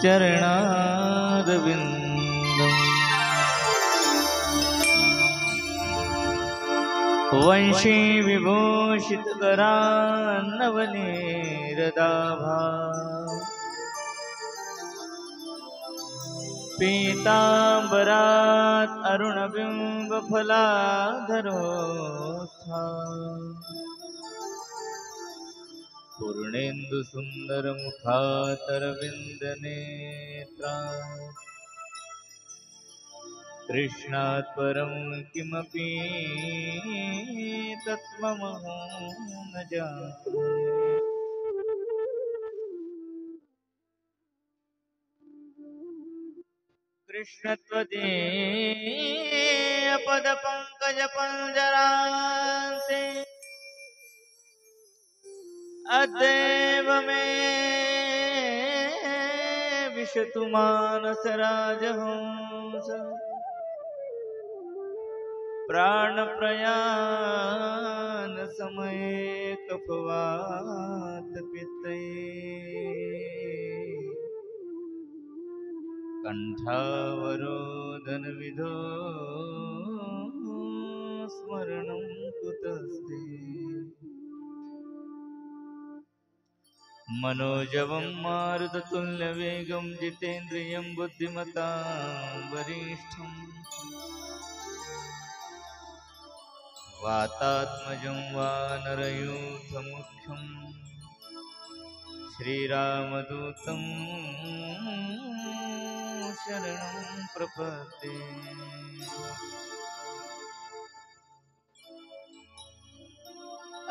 चरणारविन्दम् वंशी विभूषितकरान्नवनीरदाभा पीताम्बरात् अरुणबिम्बफलाधरोऽस्था पूर्णेन्दुसुन्दरमुखातरविन्दनेत्रा कृष्णात् परं किमपि तत्त्वमहं न जाने। कृष्णत्वदीयपदपङ्कजपञ्जरान्ते अद्यैव मे विशतु मानसराजहंस प्राणप्रयाण समये कफवातपित्तये कण्ठावरोधनविधो स्मरणं कुतस्ते मनोजवं मारुततुल्यवेगं जितेन्द्रियं बुद्धिमतां वरिष्ठम् वातात्मजं वानरयूथमुख्यं श्रीरामदूतं शरणं प्रपद्ये।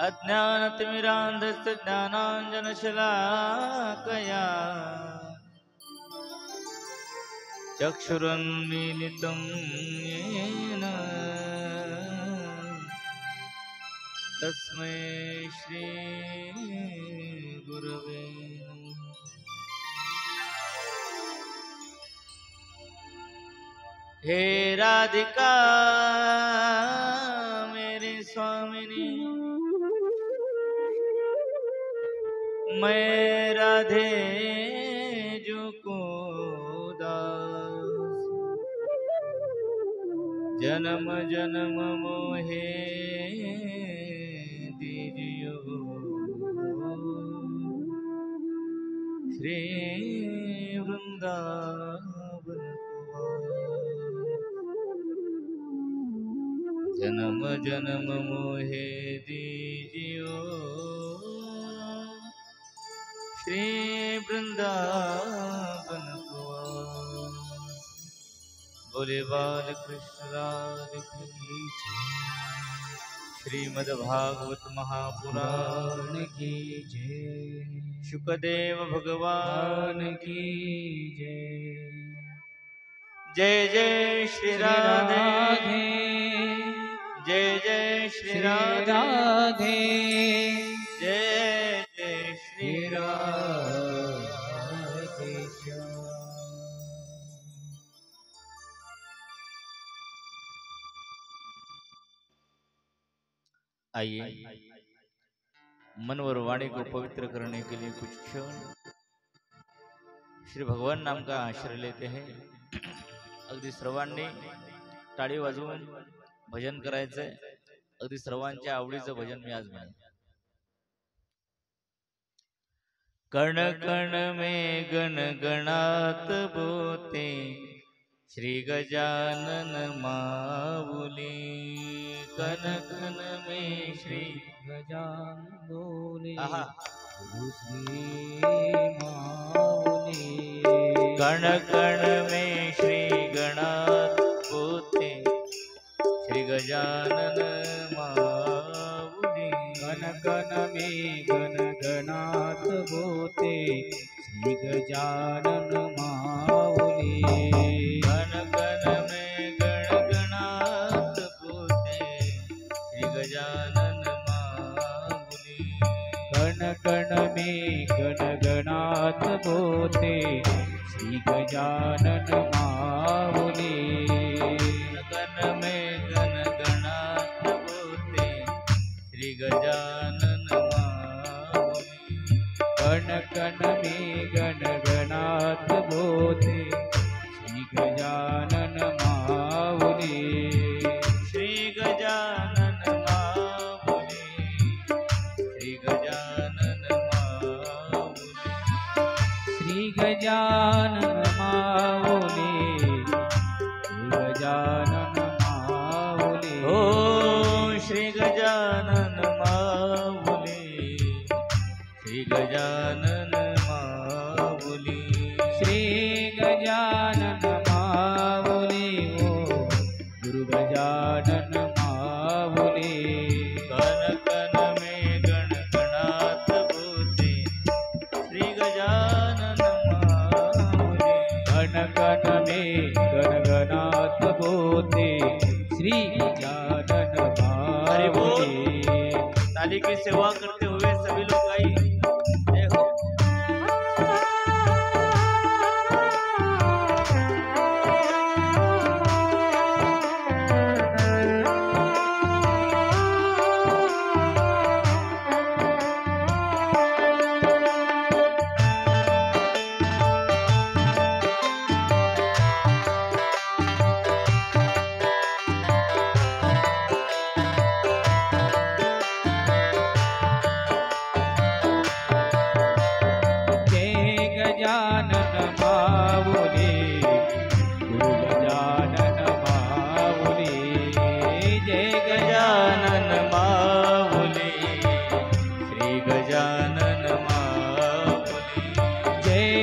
अज्ञानतिमिरान्धस्य ज्ञानाञ्जनशलाकया चक्षुरुन्मीलितं येन तस्मै श्री गुरवे नमः। हे राधिका मेरी स्वामिनी मैं राधे जो को दास जन्म जन्म मोहे दीजियो श्री वृंदावन जन्म जन्म मोहे दीजियो श्री वृंदावन को। बोले बाल कृष्ण राज की जय। श्रीमद्भागवत महापुराण की जय। शुकदेव भगवान की जय। जय जय श्री राधे जय जय श्री राधे जय जय श्री राधे। आइए मन और वाणी को पवित्र करने के लिए कुछ क्षण श्री भगवान नाम का आश्रय लेते हैं। अगदी सर्वांनी टाळी वाजवून भजन करायचंय। अगदी सर्वांच्या आवडीचं भजन मी आज म्हणेन। कण कण में गण गणात बोते श्री गजानन माऊली। कन कन में श्री गजानन बोले श्री माऊली। कण कण में श्री गणात बोते श्री गजानन माऊली। कन कन में गण गणात बोते श्री गजानन माऊली। कन कन में गण गणात बोते श्री गजानन माऊली। कन कन में गण गणात बोते श्री गजानन माऊली। कन में गण गणात बोते श्री गजानन माऊली। कन कण में गणगणात बोते श्री गजानन माऊली श्री गजानन माऊली श्री गजानन माऊली श्री गजानन माऊली श्री गजानन माऊली ओ श्री गजानन माऊली श्री गजानन माऊली श्री गजानन माऊली ओ गुरु गजानन माऊली कन कन में गणगणात बोते श्री गजानन माऊली कण कण में गणगणात बोते श्री गजानन हरि बोल। माऊली ताली की सेवा करते हुए सभी लोग आई जय हो।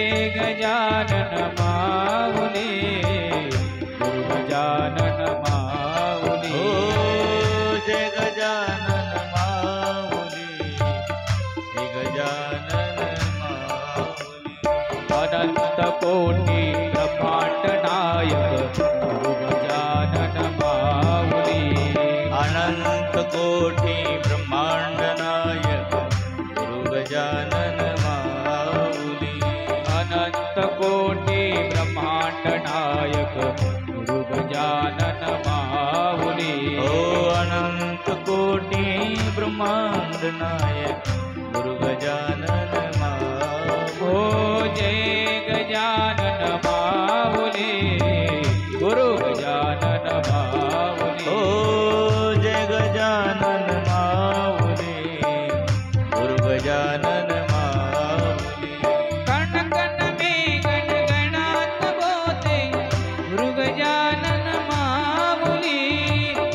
गजानन माऊली गुरु गजानन माऊली ओ जय गजानन माऊली श्री गजानन माऊली अनंत कोटि ब्रह्मांड नायक गुरु गजानन माऊली अनंत कोटि ब्रह्मांड नायक गुरु गजानन माऊली अनंत कोटि ब्रह्मांड नायक गुरु गजानन माऊली ओ अनंत कोटि ब्रह्मांड नायक गुरु गजानन माऊली ओ जय गजानन माऊली गुरु गजानन माऊली ओ जय गजानन माऊली गुरु गजानन माऊली कण कण में गणगणात बोते गुरु गजानन माऊली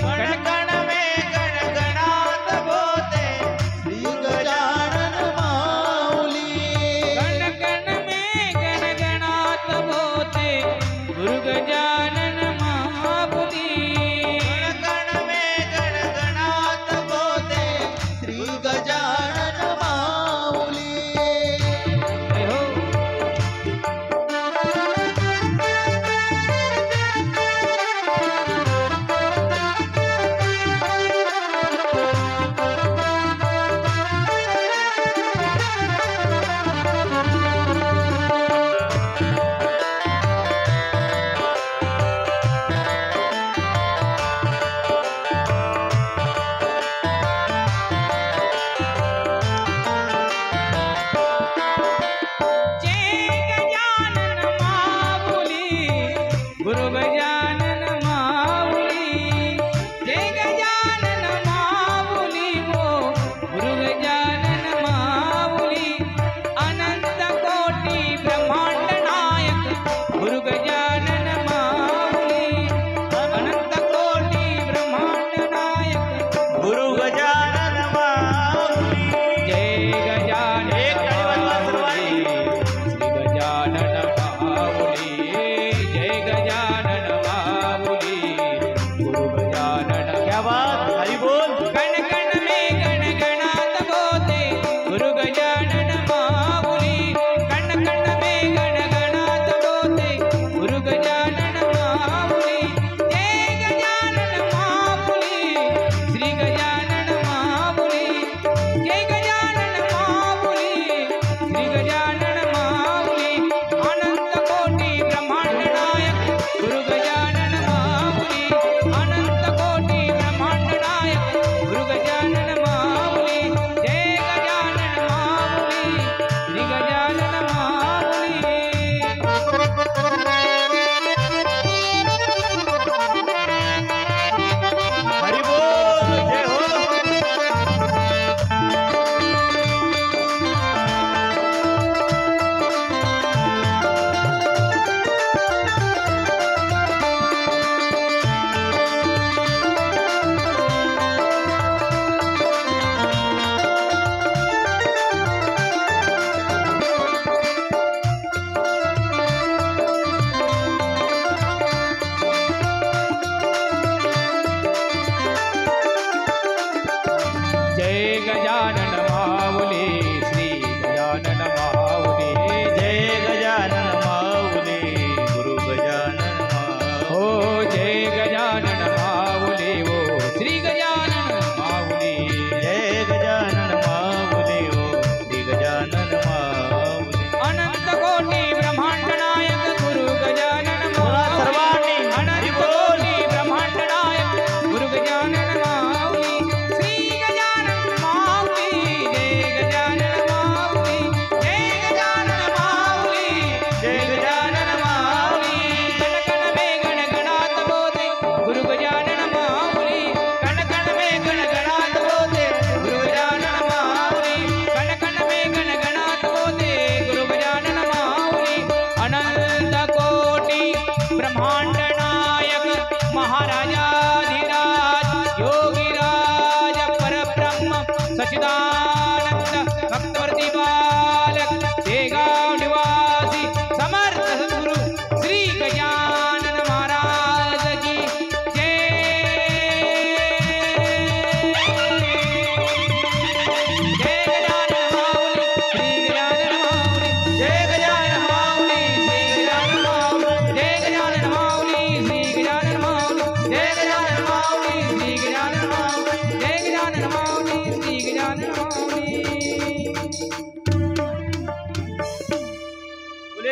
कण कण में गणगणात बोते श्री गजानन माऊली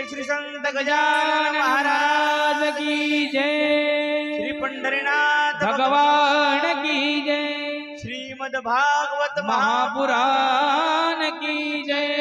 श्री संत गजानन महाराज महाराज की जय श्री पंढरीनाथ भगवान की जय श्रीमद भागवत महापुराण की जय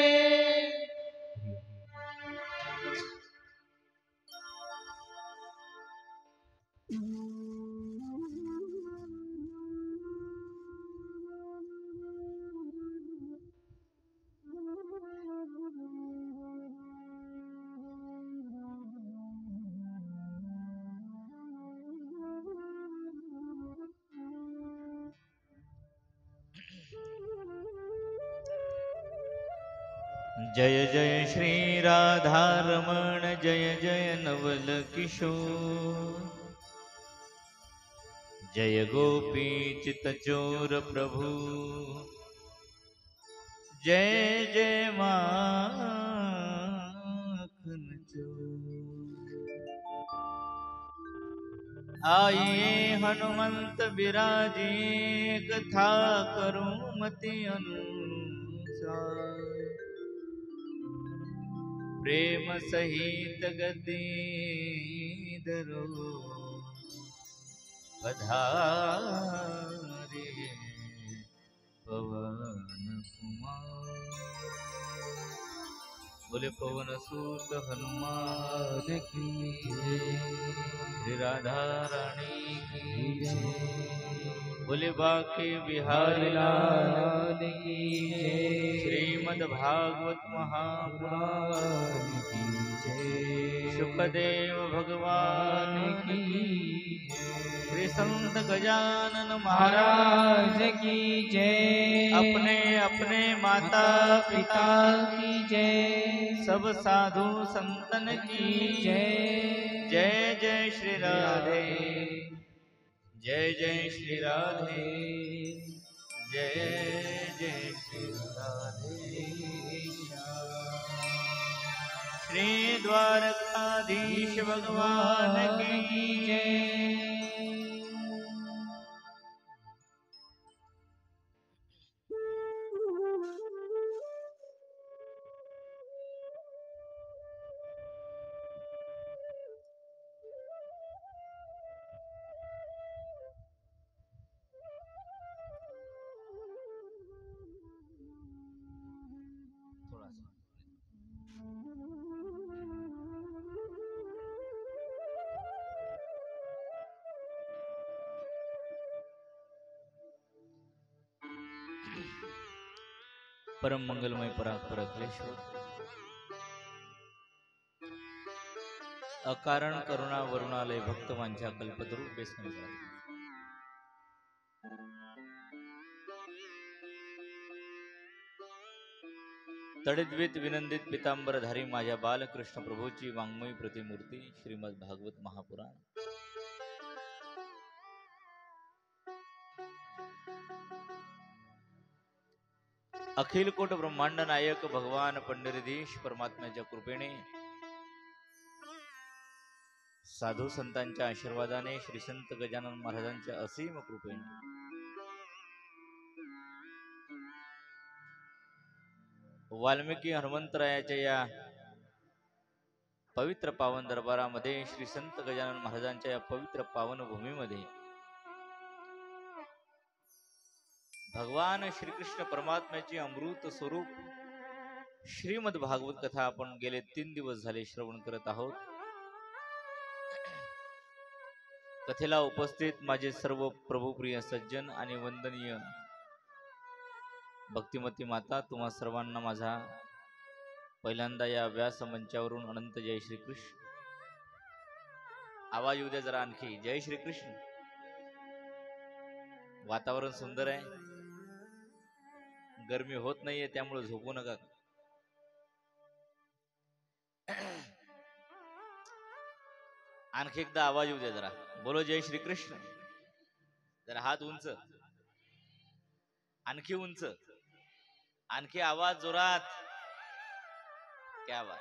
जय जय श्री राधा रमण जय जय नवल किशोर जय गोपी चित चोर प्रभु जय जय माखन चोर आइए हनुमंत बिराजे कथा करूं मति अनुसार प्रेम सहित गति धरो पधारे पवन कुमार बोले पवन सूत हनुमान की जय श्री राधा रानी की जय बोले बाके बिहारी लाल की जय श्रीमद् भागवत महापुराण की जय सुखदेव भगवान की जय श्री संत गजानन महाराज की जय अपने अपने माता पिता की जय सब साधु संतन की जय जय जय श्री राधे जय जय श्री राधे जय जय श्री राधे श्री द्वारकाधीश भगवान की जय परम मंगलमय परात्पर अखिलेश्वर अकारण करुणा वरुणालय भक्त वांछा कल्पतरू बेसन तडिद्वित विनंदित पितांबरधारी माझ्या बालकृष्ण प्रभूची वाङ्मयी प्रतिमूर्ती श्रीमद भागवत महापुराण अखिल कोट ब्रह्मांड नायक भगवान पंढरीधीश परमात्म्याच्या कृपेने साधू संतांच्या आशीर्वादाने श्री संत गजानन महाराजांच्या असीम कृपेने वाल्मिकी हनुमंतरायाच्या या पवित्र पावन दरबारामध्ये श्री संत गजानन महाराजांच्या या पवित्र पावन भूमीमध्ये भगवान श्रीकृष्ण परमात्म्याचे अमृत स्वरूप श्रीमद भागवत कथा आपण गेले 3 दिवस झाले श्रवण करत आहोत। कथेला उपस्थित माझे सर्व प्रभुप्रिय सज्जन आणि वंदनीय भक्तिमती माता तुम्हा सर्वांना माझा पहिल्यांदा या व्यास मंचावरून अनंत जय श्रीकृष्ण। आवाज येऊ द्या जरा आणखी, जय श्रीकृष्ण। वातावरण सुंदर आहे, गर्मी होत नाहीये, त्यामुळे झोपू नका। आणखी एकदा आवाज येऊ द्या जरा, बोलो जय श्रीकृष्ण। जरा हात उंच, आणखी उंच, आणखी आवाज जोरात, क्या बात।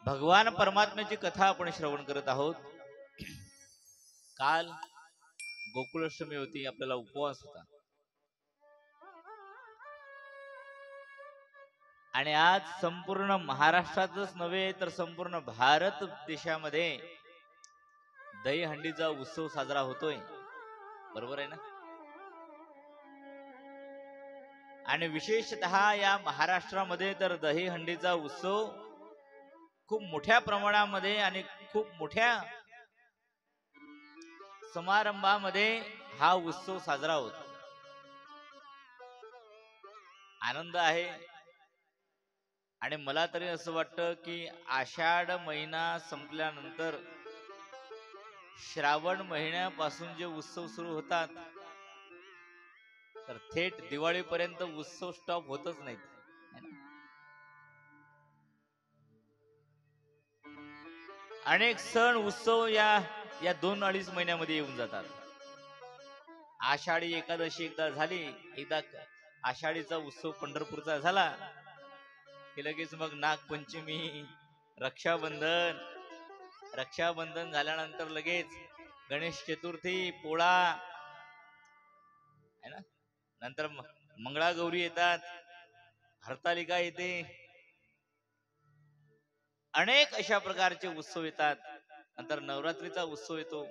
भगवान परमात्म्याची कथा आपण श्रवण करत आहोत। काल गोकुळाष्टमी होती, आपल्याला उपवास होता. आणि आज संपूर्ण महाराष्ट्रातच नव्हे तर संपूर्ण भारत देशामध्ये दहीहंडीचा उत्सव साजरा होतोय. बरोबर आहे ना? आणि विशेषतः या महाराष्ट्रामध्ये तर दहीहंडीचा उत्सव खूप मोठ्या प्रमाणामध्ये आणि खूप मोठ्या समारंभामध्ये हा उत्सव साजरा होतो. आनंद आहे. आणि मला तरी असं वाटतं की आषाढ महिना संपल्यानंतर श्रावण महिन्यापासून जे उत्सव सुरू होतात तर थेट दिवाळीपर्यंत उत्सव स्टॉप होतच नाहीत. अनेक सण उत्सव या 2-2.5 महिन्यामध्ये येऊन जातात. आषाढी एकादशी एकदा झाली, एकदा आषाढीचा उत्सव पंढरपूरचा झाला की लगेच मग नागपंचमी, रक्षाबंधन, रक्षाबंधन झाल्यानंतर लगेच गणेश चतुर्थी, पोळा है ना, नंतर मंगळागौरी येतात, हरतालिका येते, अनेक अशा प्रकारचे उत्सव येतात. नंतर नवरात्रीचा उत्सव येतो,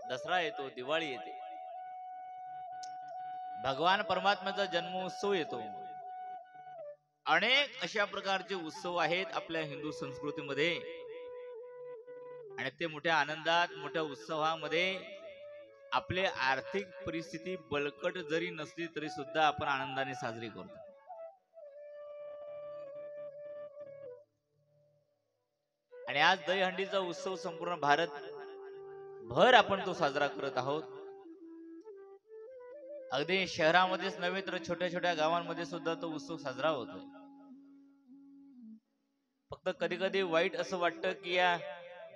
दसरा येतो, दिवाळी येते, भगवान परमात्म्याचा जन्मोत्सव येतो. अनेक अशा प्रकारचे उत्सव आहेत आपल्या हिंदू संस्कृतीमध्ये. आणि ते मोठ्या आनंदात, मोठ्या उत्सवामध्ये आपले आर्थिक परिस्थिती बळकट जरी नसली तरी सुद्धा आपण आनंदाने साजरी करतो. आणि आज दहीहंडीचा उत्सव संपूर्ण भारत भर आपण तो साजरा करत आहोत. अगदी शहरामध्येच नव्हे तर छोट्या छोट्या गावांमध्ये सुद्धा तो उत्सव साजरा होतोय. फक्त कधी कधी वाईट असं वाटतं की या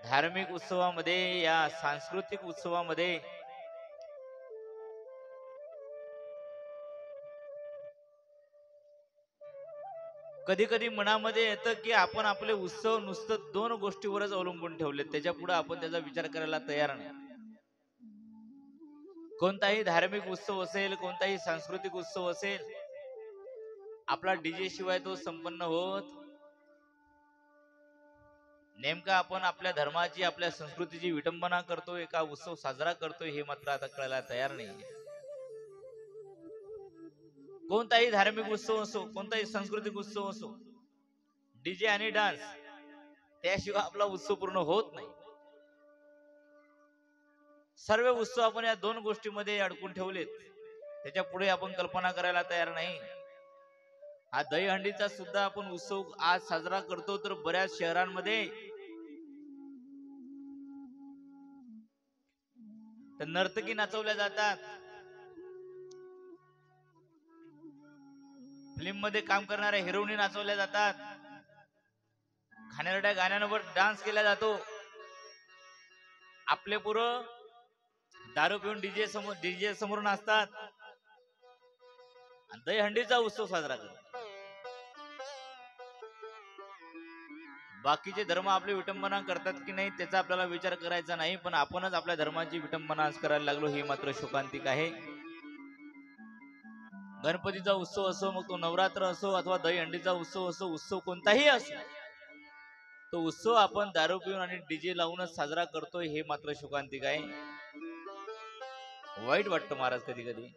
धार्मिक उत्सवामध्ये, या सांस्कृतिक उत्सवामध्ये कधी कधी मनामध्ये येतं की आपण आपले उत्सव नुसतं 2 गोष्टीवरच अवलंबून ठेवले, त्याच्या पुढे आपण त्याचा विचार करायला तयार नाही. कोणताही धार्मिक उत्सव असेल, कोणताही सांस्कृतिक उत्सव असेल, आपला डीजे शिवाय तो संपन्न होत. नेमका आपण आपल्या धर्माची, आपल्या संस्कृतीची विटंबना करतोय का उत्सव साजरा करतोय हे मात्र आता कळायला तयार नाही. कोणताही धार्मिक उत्सव असो, कोणताही सांस्कृतिक उत्सव असो, डीजे आणि डान्स त्याशिवाय आपला उत्सव पूर्ण होत नाही. सर्व उत्सव आपण या 2 गोष्टींमध्ये अडकून ठेवलेत, त्याच्या पुढे आपण कल्पना करायला तयार नाही. हा दहीहंडीचा सुद्धा आपण उत्सव आज साजरा करतो तर बऱ्याच शहरांमध्ये तर नर्तकी नाचवल्या जातात, फिल्म मध्ये काम करणाऱ्या हिरोईनी नाचवल्या जातात, घाणेरड्या गाण्यांवर डान्स केला जातो. आपले पुरं दारू पिऊन डीजे समोर नाचतात आणि दहीहंडीचा उत्सव साजरा करतात. बाकीचे धर्म आपली विटंबना करतात की नाही त्याचा आपल्याला विचार करायचा नाही, पण आपणच आपल्या धर्माची विटंबना आज करायला लागलो, ही मात्र शोकांतिक आहे. गणपतीचा उत्सव असो, मग तो नवरात्र असो अथवा दहीहंडीचा उत्सव असो, उत्सव कोणताही असो, तो उत्सव आपण दारू पिऊन आणि डीजे लावूनच साजरा करतोय, हे मात्र शोकांतिक आहे. वाईट वाटतं महाराज कधी कधी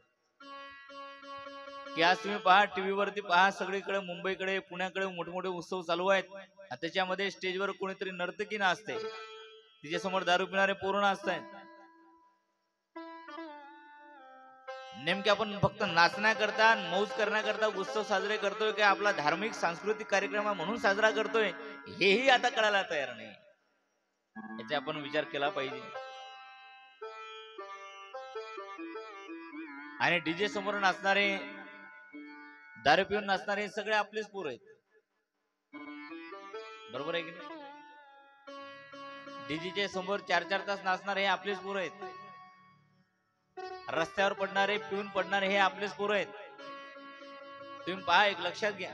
की आज तुम्ही पहा, टीव्ही वरती पहा, सगळीकडे मुंबईकडे, पुण्याकडे मोठमोठे उत्सव चालू आहेत. त्याच्यामध्ये स्टेजवर कोणीतरी नर्तकी नाचते, तिच्यासमोर दारू पिणारे पोरं नाचतायत. नेमके आपण फक्त नाचण्याकरता, मौज करण्याकरता उत्सव साजरे करतोय की आपला धार्मिक सांस्कृतिक कार्यक्रम म्हणून साजरा करतोय, हेही आता कळायला तयार नाही. याचा आपण विचार केला पाहिजे. आणि डीजे समोर नाचणारे, दारू पिऊन नाचणारे सगळे आपलेच पोर आहेत. बरोबर आहे की नाही? डीजेच्या समोर 4-4 तास नाचणारे हे आपलेच पोर आहेत. रस्त्यावर पडणारे, पिऊन पडणारे हे आपलेच पोर आहेत. तुम्ही पहा, एक लक्षात घ्या,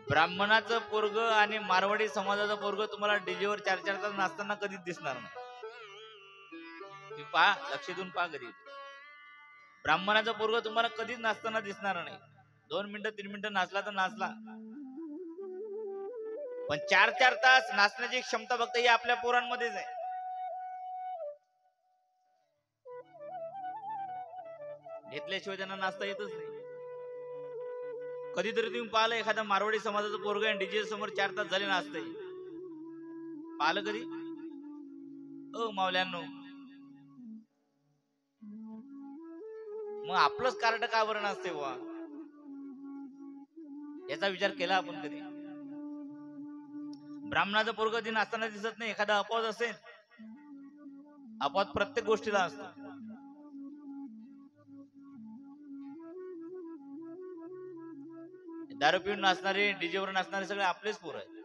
ब्राह्मणाचं पोरग आणि मारवाडी समाजाचं पोरग तुम्हाला डीजेवर 4-4 तास नाचताना कधीच दिसणार नाही. तुम्ही पहा, लक्ष देऊन पहा कधी. ब्राह्मणाचा पोरगा तुम्हाला कधीच नाचताना दिसणार नाही. 2 मिनिटं 3 मिनिटं नाचला तर नाचला, पण 4-4 तास नाचण्याची क्षमता फक्त ही आपल्या पोरांमध्येच आहे. घेतल्याशिवाय त्यांना नाचता येतच नाही. कधीतरी तुम्ही पाहिलं एखादा मारवाडी समाजाचं पोरगा डीजे समोर 4 तास झाले नाचतंय, पाहिलं कधी? ओ मावल्यांनो, मग आपलंच कार्ड का बरं नसते बुवा? याचा विचार केला आपण कधी? ब्राह्मणाचं पोरग दिन असताना दिसत नाही. एखादा अपवाद असेल, अपवाद प्रत्येक गोष्टीला असतो. दारू पिऊन नाचणारे, डीजेवर नाचणारे सगळे आपलेच पोर आहेत.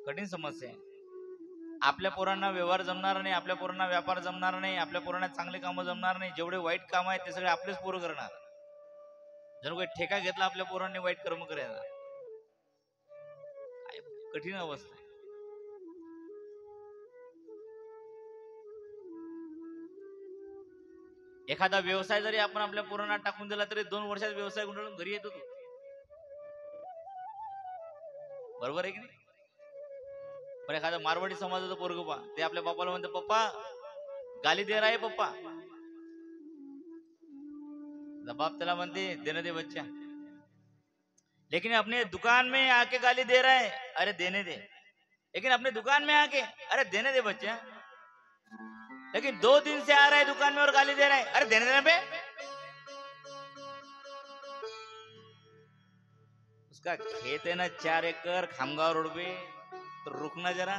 कठीण समस्या आहे. आपल्या पोरांना व्यवहार जमणार नाही, आपल्या पोरांना व्यापार जमणार नाही, आपल्या पोरांना चांगले कामं जमणार नाही. जेवढे वाईट काम आहेत ते सगळे आपलेच पोरं करणार. जर काही ठेका घेतला आपल्या पोरांनी वाईट कर्म करायला, कठीण अवस्था आहे. एखादा व्यवसाय जरी आपण आपल्या पोरांना टाकून दिला तरी 2 वर्षात व्यवसाय गुंडाळून घरी येतो तो. बरोबर आहे की नाही? पण एखादा मारवाडी समाजाचं पोरग पहा, ते आपल्या बापाला म्हणते, पप्पा गाली दे रहा है पप्पा. जबाब त्याला म्हणते, देने दे बच्चा. लेकिन अपने दुकान में आके गाली दे रहा है, अरे देने दे. लेकिन अपने दुकान में आके, अरे देने दे बच्चा. लेकिन 2 दिन से आ रहा है दुकान में और गाली दे रहा है, अरे देने देना बे. उसका खेत है ना 4 एकड़ खामगांव रोड पे, तो रुकना जरा.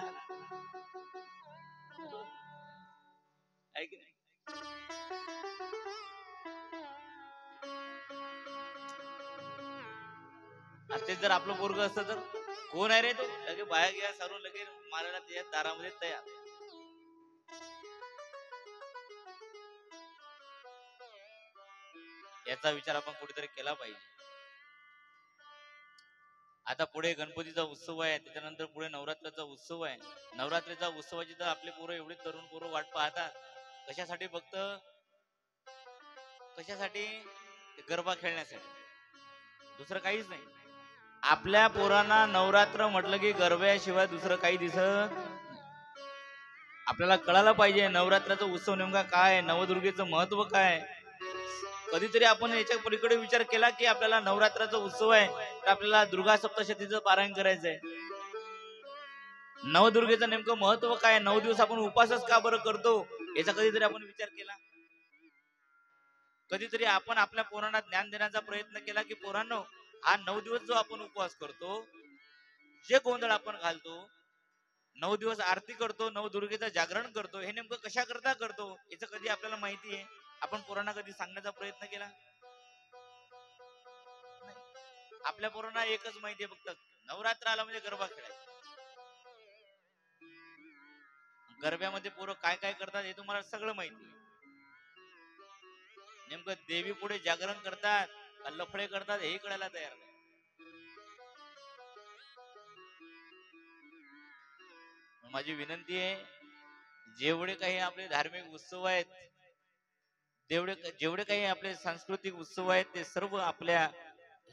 है की नाही? तेच जर आपलं पोरग असतं तर, कोण आहे रे तो, लगे बाहेर घ्या सारून लगे मारायला त्याच्या दारामध्ये तयार. याचा विचार आपण कुठेतरी केला पाहिजे. आता पुढे गणपतीचा उत्सव आहे, त्याच्यानंतर पुढे नवरात्राचा उत्सव आहे. नवरात्रीचा उत्सवाची तर आपले पोरं, एवढे तरुण पोरं वाट पाहतात. कशासाठी? फक्त कशासाठी? गरबा खेळण्यासाठी, दुसरं काहीच नाही. आपल्या पोरांना नवरात्र म्हटलं की गरब्याशिवाय दुसरं काही दिसत. आपल्याला कळायला पाहिजे नवरात्राचा उत्सव नेमका काय, नवदुर्गेचं महत्व काय. कधीतरी आपण याच्या पलीकडे विचार केला की आपल्याला नवरात्राचा उत्सव आहे तर आपल्याला दुर्गा सप्तशतीचं पारायण करायचंय. नवदुर्गेचं नेमकं महत्व काय, 9 दिवस आपण उपासच का बरं करतो, याचा कधीतरी आपण विचार केला? कधीतरी आपण आपल्या पोरांना ज्ञान देण्याचा प्रयत्न केला की पोरांनो, हा 9 दिवस जो आपण उपवास करतो, जे गोंधळ आपण घालतो, 9 दिवस आरती करतो, नवदुर्गेचं जागरण करतो, हे नेमकं कशा करता करतो याचं कधी आपल्याला माहिती आहे? आपण पोरांना कधी सांगण्याचा प्रयत्न केला? आपल्या पोरांना एकच माहिती आहे, फक्त नवरात्र आला म्हणजे गरबा खेळायचा. गरब्यामध्ये पोरं काय काय करतात हे तुम्हाला सगळं माहिती आहे. नेमकं देवी पुढे जागरण करतात का लफडे करतात हे कळायला तयार नाही. माझी विनंती आहे, जेवढे काही आपले धार्मिक उत्सव आहेत, जेवढे काही आपले सांस्कृतिक उत्सव आहेत, ते सर्व आपल्या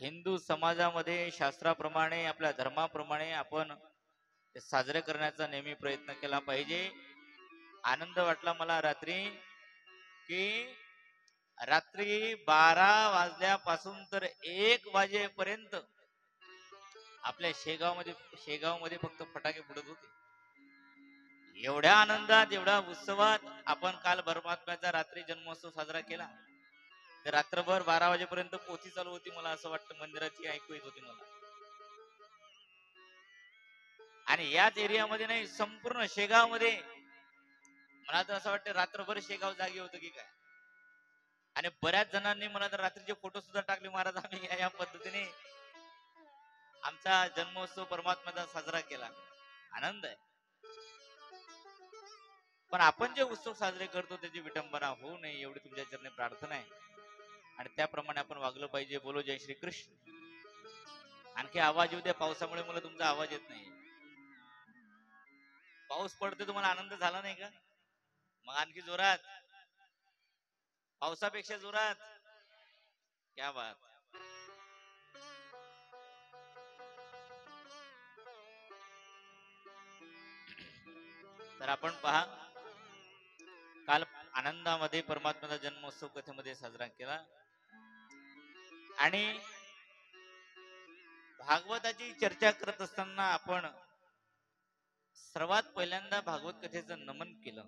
हिंदू समाजामध्ये शास्त्राप्रमाणे, आपल्या धर्माप्रमाणे आपण ते साजरे करण्याचा नेहमी प्रयत्न केला पाहिजे. आनंद वाटला मला रात्री की रात्री 12 वाजल्यापासून तर 1 वाजेपर्यंत आपल्या शेगावमध्ये फक्त फटाके फुटत होते. एवढ्या आनंदात, एवढ्या उत्सवात आपण काल परमात्म्याचा रात्री जन्मोत्सव साजरा केला. तर रात्रभर 12 वाजेपर्यंत पोथी चालू होती, मला असं वाटतं मंदिराची ऐकू येत होती मला. आणि याच एरियामध्ये नाही, संपूर्ण शेगावमध्ये मला तर असं वाटतं रात्रभर शेगाव जागे होतं की काय. आणि बऱ्याच जणांनी मला तर रात्रीचे फोटो सुद्धा टाकले, महाराज आम्ही या पद्धतीने आमचा जन्मोत्सव परमात्म्याचा साजरा केला. आनंद आहे. पण आपण जे उत्सव साजरे करतो त्याची विटंबना होऊ नये एवढी तुमच्या चरणी प्रार्थना आहे, आणि त्याप्रमाणे आपण वागलं पाहिजे. बोलो जय श्री कृष्ण. आणखी आवाज येऊ द्या, पावसामुळे मला तुमचा आवाज येत नाही. पाऊस पडते, तुम्हाला आनंद झाला नाही का? मग आणखी जोरात. पावसापेक्षा जोरात. क्या बात. तर आपण पहा, काल आनंदामध्ये परमात्म्याचा जन्मोत्सव कथेमध्ये साजरा केला आणि भागवताची चर्चा करत असताना आपण सर्वात पहिल्यांदा भागवत कथेचं नमन केलं.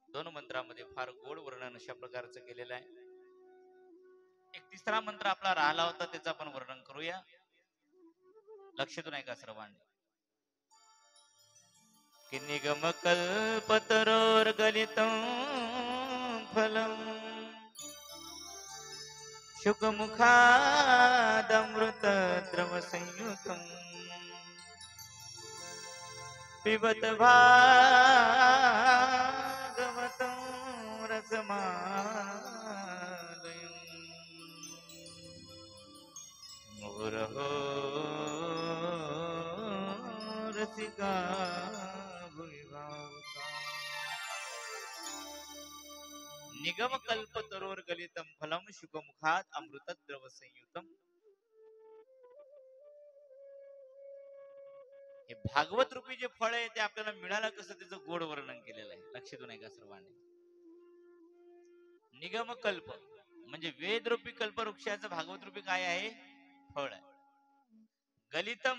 2 मंत्रामध्ये फार गोड वर्णन अशा प्रकारचं केलेलं आहे. एक तिसरा मंत्र आपला राहिला होता, त्याचं आपण वर्णन करूया. लक्ष देऊन ऐका सर्वांनी. कि निगम कल्पतरोर्गलितं फलम शुकमुखादमृत द्रव संयुतम पिबत भागवतं रसमालयम् मुहुरहो रसिका भुवि भावुका. निगम कल्प तरोर गलितम फलम शुकमुखात अमृत द्रव संयुतम. हे भागवत रूपी जे फळ आहे ते आपल्याला मिळालं कसं, त्याचं गोड वर्णन केलेलं आहे. लक्ष देऊन ऐका सर्वांनी. निगम कल्प म्हणजे वेद रूपी कल्पवृक्षाचं भागवत रूपी काय आहे, फळ आहे. गलितम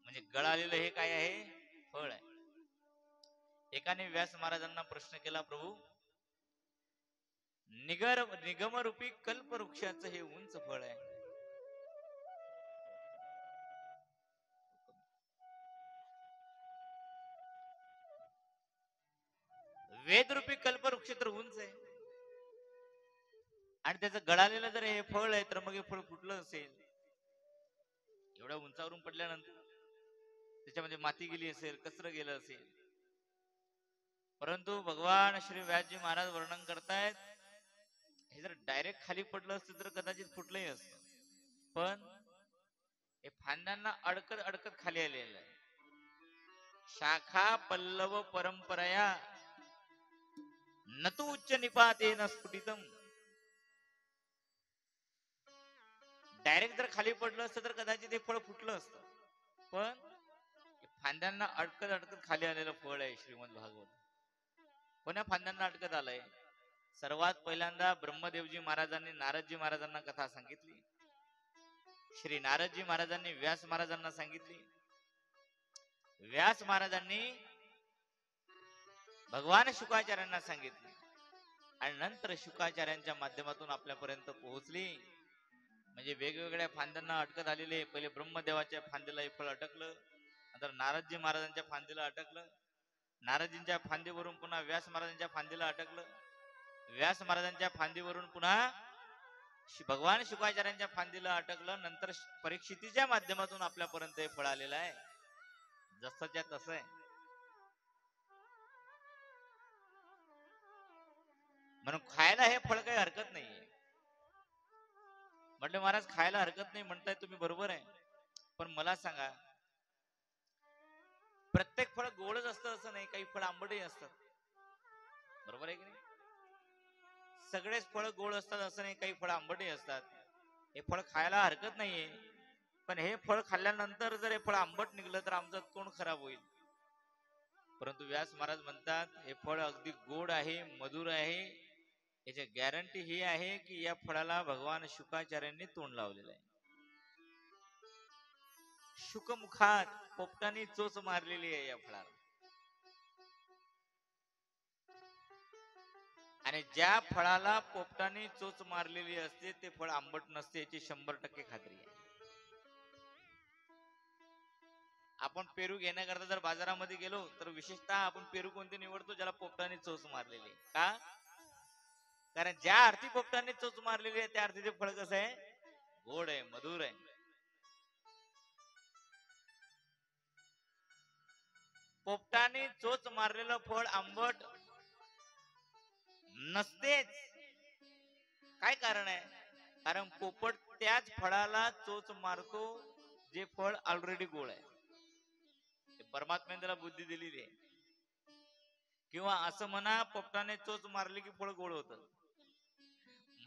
म्हणजे गळालेलं हे काय आहे, फळ आहे. एकाने व्यास महाराजांना प्रश्न केला, प्रभू निगम रूपी कल्पवृक्षाचं हे उंच फळ आहे, वेद रूपी कल्पवृक्ष तर उंच आहे आणि त्याचं गळालेलं जर हे फळ आहे तर मग हे फळ फुटलं असेल. एवढ्या उंचावरून पडल्यानंतर त्याच्यामध्ये माती गेली असेल, कचरं गेलं असेल. परंतु भगवान श्री व्यासजी महाराज वर्णन करतायत, हे जर डायरेक्ट खाली पडलं असतं तर कदाचित फुटलंही असतं, पण हे फांद्यांना अडकत अडकत खाली आलेलं आहे. शाखा पल्लव परंपराया नतु उच्च निपातेन स्फुटितम. डायरेक्ट जर खाली पडलं असतं तर कदाचित हे फळ फुटलं असतं, पण फांद्यांना अडकत अडकत खाली आलेलं फळ आहे श्रीमद भागवत. कोण्या फांद्यांना अडकत आलंय? सर्वात पहिल्यांदा ब्रह्मदेवजी महाराजांनी नारदजी महाराजांना कथा सांगितली. श्री नारदजी महाराजांनी व्यास महाराजांना सांगितली. व्यास महाराजांनी भगवान शुकाचार्यांना सांगितली आणि नंतर शुकाचार्यांच्या माध्यमातून आपल्यापर्यंत पोहोचली. म्हणजे वेगवेगळ्या फांद्यांना अटकत आलेले, पहिले ब्रह्मदेवाच्या फांदीला हे फळ अटकलं, नंतर नारदजी महाराजांच्या फांदीला अटकलं, नारदजींच्या फांदीवरून पुन्हा व्यास महाराजांच्या फांदीला अटकलं, व्यास महाराजांच्या फांदीवरून पुन्हा भगवान शुकाचार्यांच्या फांदीला अटकलं, नंतर परीक्षितीच्या माध्यमातून आपल्यापर्यंत हे फळ आलेलं आहे. जसंच्या तसं आहे. म्हणून खायला हे फळ काही हरकत नाहीये. म्हटलं महाराज खायला हरकत नाही म्हणताय तुम्ही, बरोबर आहे, पण मला सांगा, प्रत्येक फळ गोडच असतं असं नाही, काही फळ आंबटही असतात, बरोबर आहे की नाही? सगळेच फळ गोड असतात असं नाही, काही फळ आंबटही असतात. हे फळ खायला हरकत नाहीये, पण हे फळ खाल्ल्यानंतर जर हे फळ आंबट निघलं तर आमचं तोंड खराब होईल. परंतु व्यास महाराज म्हणतात हे फळ अगदी गोड आहे, मधुर आहे. याची गॅरंटी ही आहे की या फळाला भगवान शुकाचार्यांनी तोंड लावलेलं आहे. शुकमुखात पोपटाने चोच मारलेली आहे या फळाला. आणि ज्या फळाला पोपटाने चोच मारलेली असते ते फळ आंबट नसते, याची 100% खात्री आहे. आपण पेरू घेण्याकरता जर बाजारामध्ये गेलो तर विशेषतः आपण पेरू कोणते निवडतो? ज्याला पोपटाने चोच मारलेली. का? कारण ज्या अर्थी पोपटाने चोच मारलेली आहे त्या अर्थी ते फळ कसं आहे? गोड आहे, मधुर आहे. पोपटाने चोच मारलेलं फळ आंबट नसतेच. काय कारण आहे? कारण पोपट त्याच फळाला चोच मारतो जे फळ ऑलरेडी गोड आहे. परमात्म्याने त्याला बुद्धी दिलेली आहे. किंवा असं म्हणा, पोपटाने चोच मारली की फळ गोड होतं.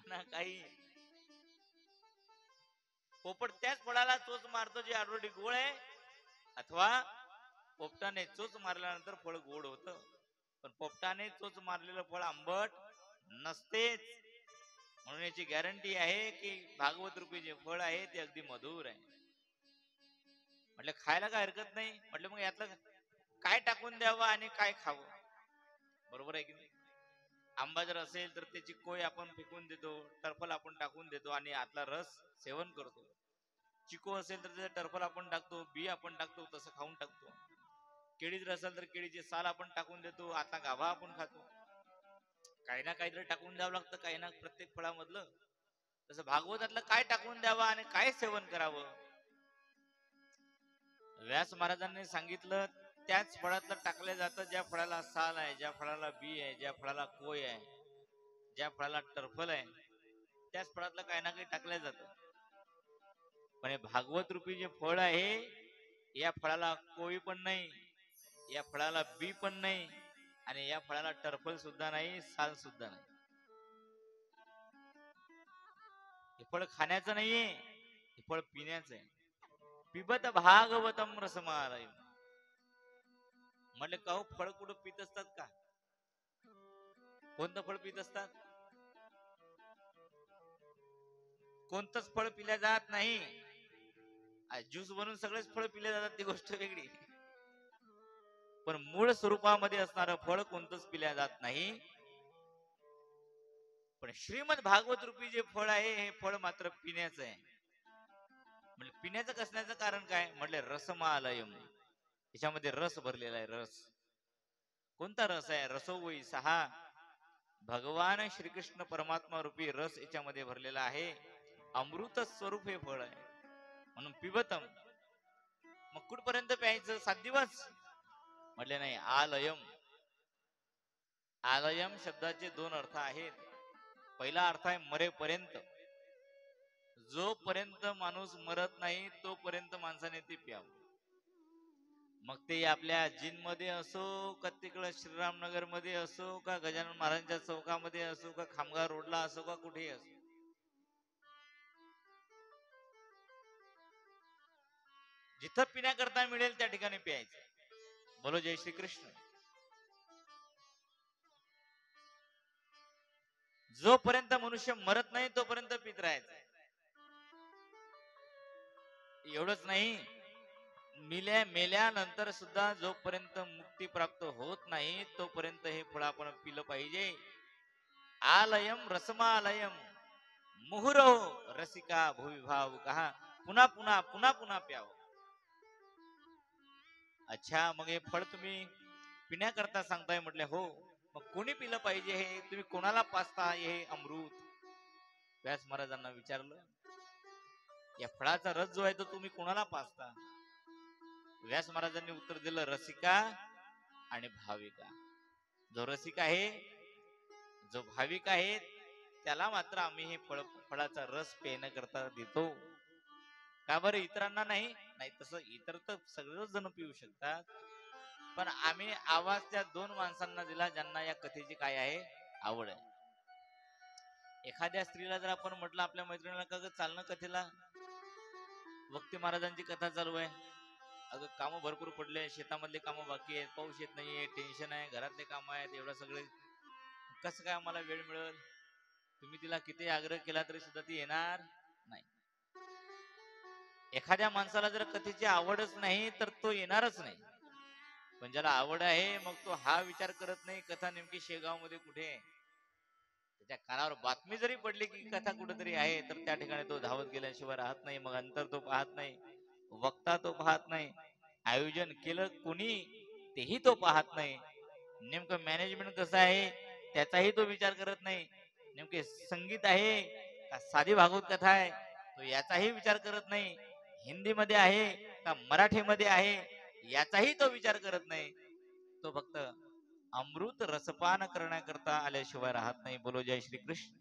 ना काही. पोपट त्याच फळाला चोच मारतो जे ऑलरेडी गोड आहे, अथवा पोपटाने चोच मारल्यानंतर फळ गोड होत. पण पोपटाने चोच मारलेलं फळ आंबट नसतेच. म्हणून याची गॅरंटी आहे की भागवत रूपी जे फळ आहे ते अगदी मधुर आहे. म्हटलं खायला काय हरकत नाही. म्हटलं मग यातलं काय टाकून द्यावं आणि काय खावं, बरोबर आहे की नाही. आंबा जर असेल तर त्याची कोय आपण फेकून देतो, टरफल आपण टाकून देतो आणि आतला रस सेवन करतो. चिको असेल तर त्याचा टरफल आपण टाकतो, बी आपण टाकतो, तसं खाऊन टाकतो. केळी जर असेल तर केळीचे साल आपण टाकून देतो, आता गाभा आपण खातो. काही ना काहीतरी टाकून द्यावं लागतं, काही ना प्रत्येक फळामधलं. तसं भागवतातलं काय टाकून द्यावं आणि काय सेवन करावं. व्यास महाराजांनी सांगितलं त्याच फळातलं टाकलं जातं ज्या फळाला साल आहे, ज्या फळाला बी आहे, ज्या फळाला कोय आहे, ज्या फळाला टरफल आहे, त्याच फळातलं काही ना काही टाकलं जातं. पण हे भागवत रूपी जे फळ आहे या फळाला कोळी पण नाही, या फळाला बी पण नाही आणि या फळाला टरफल सुद्धा नाही, साल सुद्धा नाही. हे फळ खाण्याचं नाहीये, हे फळ पिण्याचं आहे. पिबत भागवतम रसमालय. म्हटले का हो फळ कुठं पित असतात का? कोणतं फळ पित असतात? कोणतंच फळ पिल्या जात नाही. ज्यूस बनवून सगळेच फळ पिले जातात ती गोष्ट वेगळी, पण मूळ स्वरूपामध्ये असणारं फळ कोणतंच पिल्या जात नाही. पण श्रीमद भागवत रूपी जे फळ आहे हे फळ मात्र पिण्याचं आहे. म्हणजे पिण्याचं कसण्याचं कारण काय? म्हटले रसमालयम, याच्यामध्ये रस भरलेला आहे. रस कोणता रस आहे? रसोवई सहा, भगवान श्रीकृष्ण परमात्मा रूपी रस याच्यामध्ये भरलेला आहे. अमृत स्वरूप हे फळ आहे. म्हणून पिबतम. मग कुठपर्यंत प्यायचं? 7 दिवस? म्हटले नाही. आलयम. आलयम शब्दाचे 2 अर्थ आहेत. पहिला अर्थ आहे मरेपर्यंत. जोपर्यंत माणूस मरत नाही तोपर्यंत माणसाने ते प्यावं. मग ते आपल्या जिन मध्ये असो, का तिकडं श्रीरामनगर मध्ये असो, का गजानन महाराजांच्या चौकामध्ये असो, का खामगाव रोडला असो, का कुठेही असो, जिथं पिण्याकरता मिळेल त्या ठिकाणी प्यायचं. बोलो जय श्री कृष्ण. जोपर्यंत मनुष्य मरत नाही तोपर्यंत पित राहायचं. एवढंच नाही, मेल्यानंतर सुद्धा जोपर्यंत मुक्ती प्राप्त होत नाही तोपर्यंत हे फळ आपण पिलं पाहिजे. आलयम रसमालयम मुहुरो रसिका भुविभाव कहा. पुन्हा पुन्हा पुन्हा पुन्हा प्यावं. अच्छा, मग हे फळ तुम्ही पिण्याकरता सांगताय. म्हटले हो. मग कोणी पिलं पाहिजे? हे तुम्ही कोणाला पाचता हे अमृत? व्यास महाराजांना विचारलं. या फळाचा रस जो आहे तो तुम्ही कोणाला पाचता? व्यास महाराजांनी उत्तर दिलं, रसिका आणि भाविका. जो रसिक आहे, जो भाविक आहे, त्याला मात्र आम्ही हे फळाचा रस पिण्याकरता देतो. का बरं इतरांना नाही? नाही, तसं इतर तर सगळेच जण पिऊ शकतात, पण आम्ही आवाज त्या 2 माणसांना दिला ज्यांना या कथेची काय आहे, आवड आहे. एखाद्या स्त्रीला जर आपण म्हटलं आपल्या मैत्रिणीला, का ग चालणं कथेला, भक्ती महाराजांची कथा चालू आहे, अगं काम भरपूर पडले, शेतामधले काम बाकी आहेत, पाऊस येत नाहीये, टेन्शन आहे, घरातले काम आहेत, एवढं सगळे कसं काय आम्हाला वेळ मिळेल? तुम्ही तिला किती आग्रह केला तरी सुद्धा ती येणार नाही. एखाद्या माणसाला जर कथेची आवडच नाही तर तो येणारच नाही. पण ज्याला आवड आहे मग तो हा विचार करत नाही कथा नेमकी शेगाव मध्ये कुठे आहे. त्याच्या कानावर बातमी जरी पडली की कथा कुठेतरी आहे तर त्या ठिकाणी तो धावत गेल्याशिवाय राहत नाही. मग अंतर तो पाहत नाही, वक्ता तो पाहत नाही, आयोजन केलं कोणी तेही तो पाहत नाही, नेमकं मॅनेजमेंट कसं आहे त्याचाही तो विचार करत नाही, नेमके संगीत आहे का साधी भागवत कथा आहे तो याचाही विचार करत नाही, हिंदी मध्ये आहे का मराठीमध्ये आहे याचाही तो विचार करत नाही. तो फक्त अमृत रसपान करण्याकरता आल्याशिवाय राहत नाही. बोलो जय श्री कृष्ण.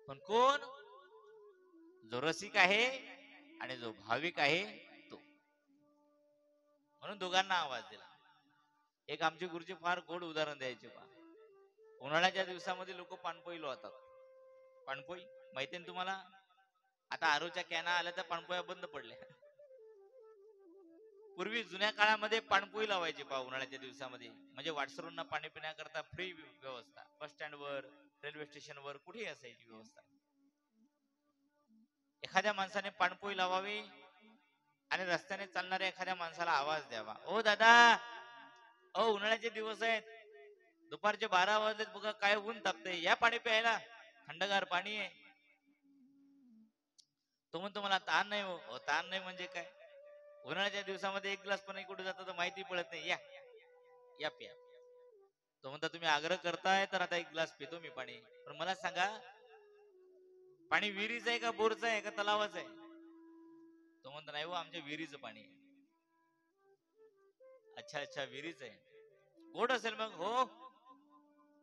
पण कोण? जो रसिक आहे आणि जो भाविक आहे तो. म्हणून दोघांना आवाज दिला. एक आमचे गुरुजी फार गोड उदाहरण द्यायचे पहा. उन्हाळ्याच्या दिवसामध्ये लोक पाणपोई लावतात. पाणपोई माहिती ना तुम्हाला? आता आरोच्या कॅना आल्या तर पाणपोया बंद पडल्या. पूर्वी जुन्या काळामध्ये पाणपोई लावायची पहा उन्हाळ्याच्या दिवसामध्ये, म्हणजे वाटसरूंना पाणी पिण्याकरता फ्री व्यवस्था. बस स्टँड वर, रेल्वे स्टेशन वर कुठेही असायची व्यवस्था. एखाद्या माणसाने पाणपोई लावावी आणि रस्त्याने चालणाऱ्या एखाद्या माणसाला आवाज द्यावा, ओ दादा, ओ उन्हाळ्याचे दिवस आहेत, दुपारचे 12 वाजलेत बघा, काय ऊन तापते, या पाणी प्यायला, थंडगार पाणी आहे. तो म्हणतो मला ताण नाही हो. ताण नाही म्हणजे काय? उन्हाळ्याच्या दिवसामध्ये एक ग्लास पाणी कुठे जातं तर माहिती पडत नाही. या या प्या. तो म्हणता तुम्ही आग्रह करताय तर आता एक ग्लास पितो मी पाणी. पण मला सांगा, पाणी विहिरीचं आहे का बोरचं आहे का तलावाचं आहे? तो म्हणतो नाही हो, आमच्या विहिरीचं पाणी आहे. अच्छा अच्छा, विहिरीचं आहे, गोड असेल मग. हो,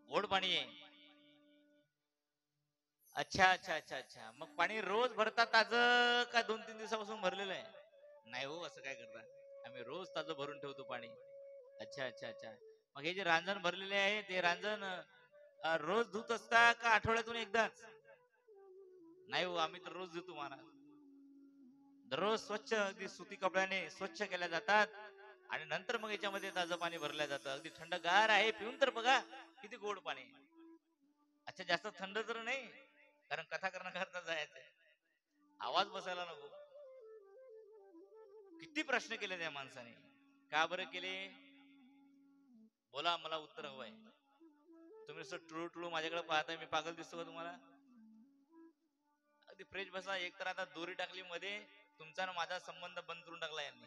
गोड पाणी आहे. अच्छा अच्छा अच्छा अच्छा, मग पाणी रोज भरता ताज का 2-3 दिवसापासून भरलेलं आहे? नाही हो, असं काय करता, आम्ही रोज ताजं भरून ठेवतो पाणी. अच्छा अच्छा अच्छा, मग हे जे रांजण भरलेले आहे ते रांजण रोज धुत असता का आठवड्यातून एकदाच? नाही हो, आम्ही तर रोज धुतो महाराज. दररोज स्वच्छ अगदी सुती कपड्याने स्वच्छ केल्या जातात आणि नंतर मग याच्यामध्ये ताजं पाणी भरलं जातं. अगदी थंडगार आहे, पिऊन तर बघा किती गोड पाणी. अच्छा, जास्त थंड तर नाही, कारण कथा करण्याकरता जायचंय, आवाज बसायला नको. किती प्रश्न केले त्या माणसाने, का बरं केले? बोला, मला उत्तर हवंय. तुम्ही असं टुळू टुळू माझ्याकडे पाहताय, मी पागल दिसतो का तुम्हाला? अगदी फ्रेश बसा. एक तर आता दोरी टाकली मध्ये, तुमचा ना माझा संबंध बंद करून टाकला यांनी.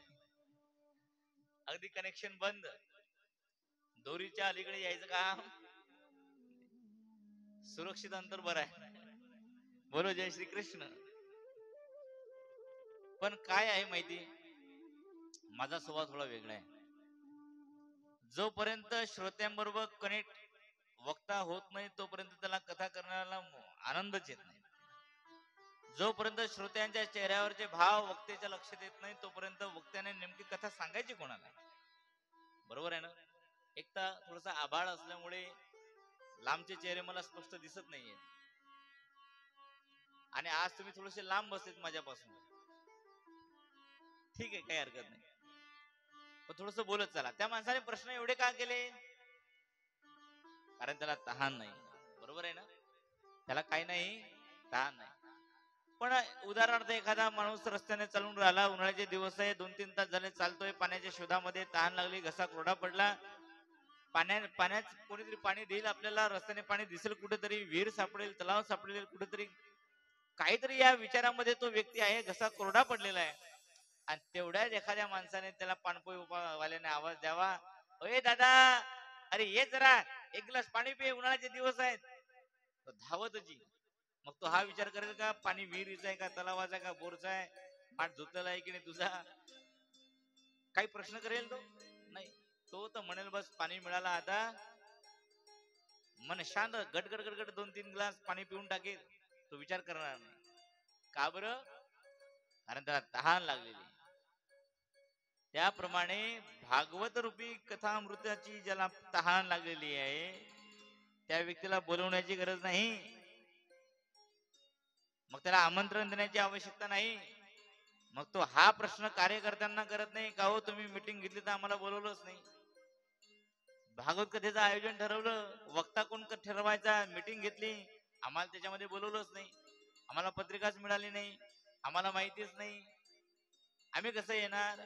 अगदी कनेक्शन बंद. दोरीच्या अलीकडे यायचं काम, सुरक्षित अंतर बरं आहे. बोलो जय श्री कृष्ण. पण काय आहे माहिती, माझा स्वभाव थोडा वेगळा आहे. जोपर्यंत श्रोत्यांबरोबर कनेक्ट वक्ता होत नाही तोपर्यंत त्याला कथा करण्याला आनंदच येत नाही. जोपर्यंत श्रोत्यांच्या चेहऱ्यावरचे भाव वक्त्याच्या लक्षात येत नाही तोपर्यंत वक्त्याने नेमकी कथा सांगायची कोणाला? बरोबर आहे ना? एक तर थोडस आभाळ असल्यामुळे लांबचे चेहरे मला स्पष्ट दिसत नाहीये, आणि आज तुम्ही थोडेसे लांब बसलेत माझ्यापासून. ठीक आहे, काही हरकत नाही, पण थोडस बोलत चला. त्या माणसाने प्रश्न एवढे का केले? कारण त्याला तहान नाही. बरोबर आहे ना? त्याला काही नाही, तहान नाही. पण उदाहरणार्थ एखादा माणूस रस्त्याने चालून राहिला, उन्हाळ्याचे दिवस आहे, 2-3 तास झाले चालतोय, पाण्याच्या शोधामध्ये, तहान लागली, घसा कोरडा पडला, पाण्यात कोणीतरी पाणी देईल आपल्याला, रस्त्याने पाणी दिसेल कुठेतरी, विहीर सापडेल, तलाव सापडेल कुठेतरी, काहीतरी या विचारामध्ये तो व्यक्ती आहे, घसा कोरडा पडलेला आहे. आणि तेवढ्याच एखाद्या माणसाने त्याला पाणपोई वाल्याने आवाज द्यावा, अरे दादा, अरे ये जरा, एक ग्लास पाणी पे, उन्हाळ्याचे दिवस आहेत. धावतच येईल. मग तो हा विचार करेल का पाणी विहिरीचा आहे का तलावाचा आहे का बोरचा आहे, पाठ धुतलेला आहे की नाही तुझा, काही प्रश्न करेल तो? नाही. तो तर म्हणेल बस पाणी मिळाला आता, मन शांत, गटगट गटगट 2-3 ग्लास पाणी पिऊन टाकेल. तो विचार करणार नाही. का बरं? कारण त्याला तहान लागलेली. त्याप्रमाणे भागवत रूपी कथामृताची ज्याला तहान लागलेली आहे त्या व्यक्तीला बोलवण्याची गरज नाही, मग त्याला आमंत्रण देण्याची आवश्यकता नाही. मग तो हा प्रश्न कार्यकर्त्यांना करत नाही का, हो तुम्ही मिटिंग घेतली तर आम्हाला बोलवलंच नाही. भागवत कथेचं आयोजन ठरवलं, वक्ता कोण ठरवायचा, मिटिंग घेतली, आम्हाला त्याच्यामध्ये बोलवलंच नाही, आम्हाला पत्रिकाच मिळाली नाही, आम्हाला माहितीच नाही, आम्ही कसं येणार?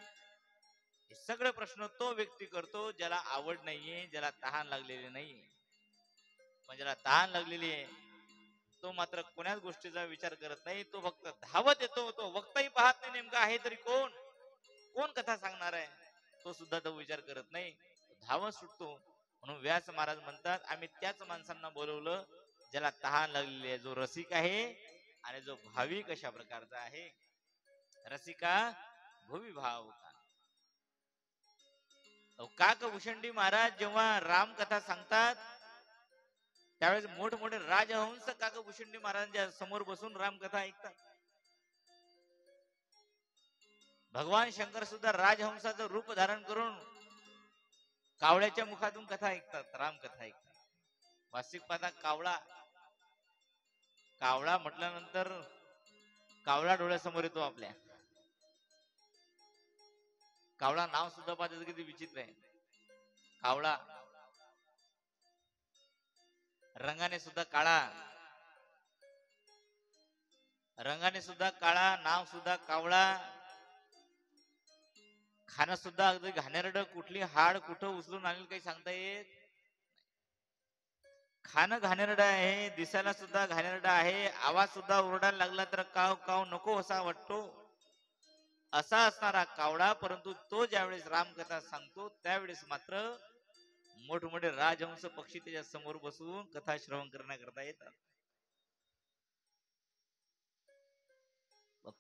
हे सगळे प्रश्न तो व्यक्ती करतो ज्याला आवड नाहीये, ज्याला तहान लागलेली नाही. पण ज्याला तहान लागलेली आहे तो मात्र कोणाच गोष्टीचा विचार करत नाही, तो फक्त धावत येतो. तो वक्ताही पाहत नाही नेमका आहे तरी कोण, कोण कथा सांगणार आहे, तो सुद्धा तो विचार करत नाही, धावत सुटतो. म्हणून व्यास महाराज म्हणतात, आम्ही त्याच माणसांना बोलवलं ज्याला तहान लागलेली आहे, जो रसिक आहे आणि जो भाविक अशा प्रकारचा आहे. रसिका भुवी भाव काक भुषंडी महाराज जेव्हा रामकथा सांगतात त्यावेळेस मोठमोठे राजहंस काक भुषंडी महाराजांच्या समोर बसून रामकथा ऐकतात. भगवान शंकर सुद्धा राजहंसाचं रूप धारण करून कावळ्याच्या मुखातून कथा ऐकतात, रामकथा ऐकतात. वार्षिक पाहता कावळा, कावळा म्हटल्यानंतर कावळा डोळ्यासमोर येतो आपल्या. कावळा नाव सुद्धा पाहतात किती विचित्र आहे. कावळा रंगाने सुद्धा काळा, रंगाने सुद्धा काळा, नाव सुद्धा कावळा, खाणं सुद्धा अगदी घाणेरडं. कुठली हाड कुठं उचलून आणेल काही सांगता येत. खाणं घाणेरडं आहे, दिसायला सुद्धा घाणेरडं आहे, आवाज सुद्धा ओरडायला लागला तर काव काव नको असा वाटतो, असा असणारा कावळा. परंतु तो ज्यावेळेस रामकथा सांगतो त्यावेळेस मात्र मोठमोठे राजहंस पक्षी त्याच्या समोर बसून कथा श्रवण करण्याकरता येतात.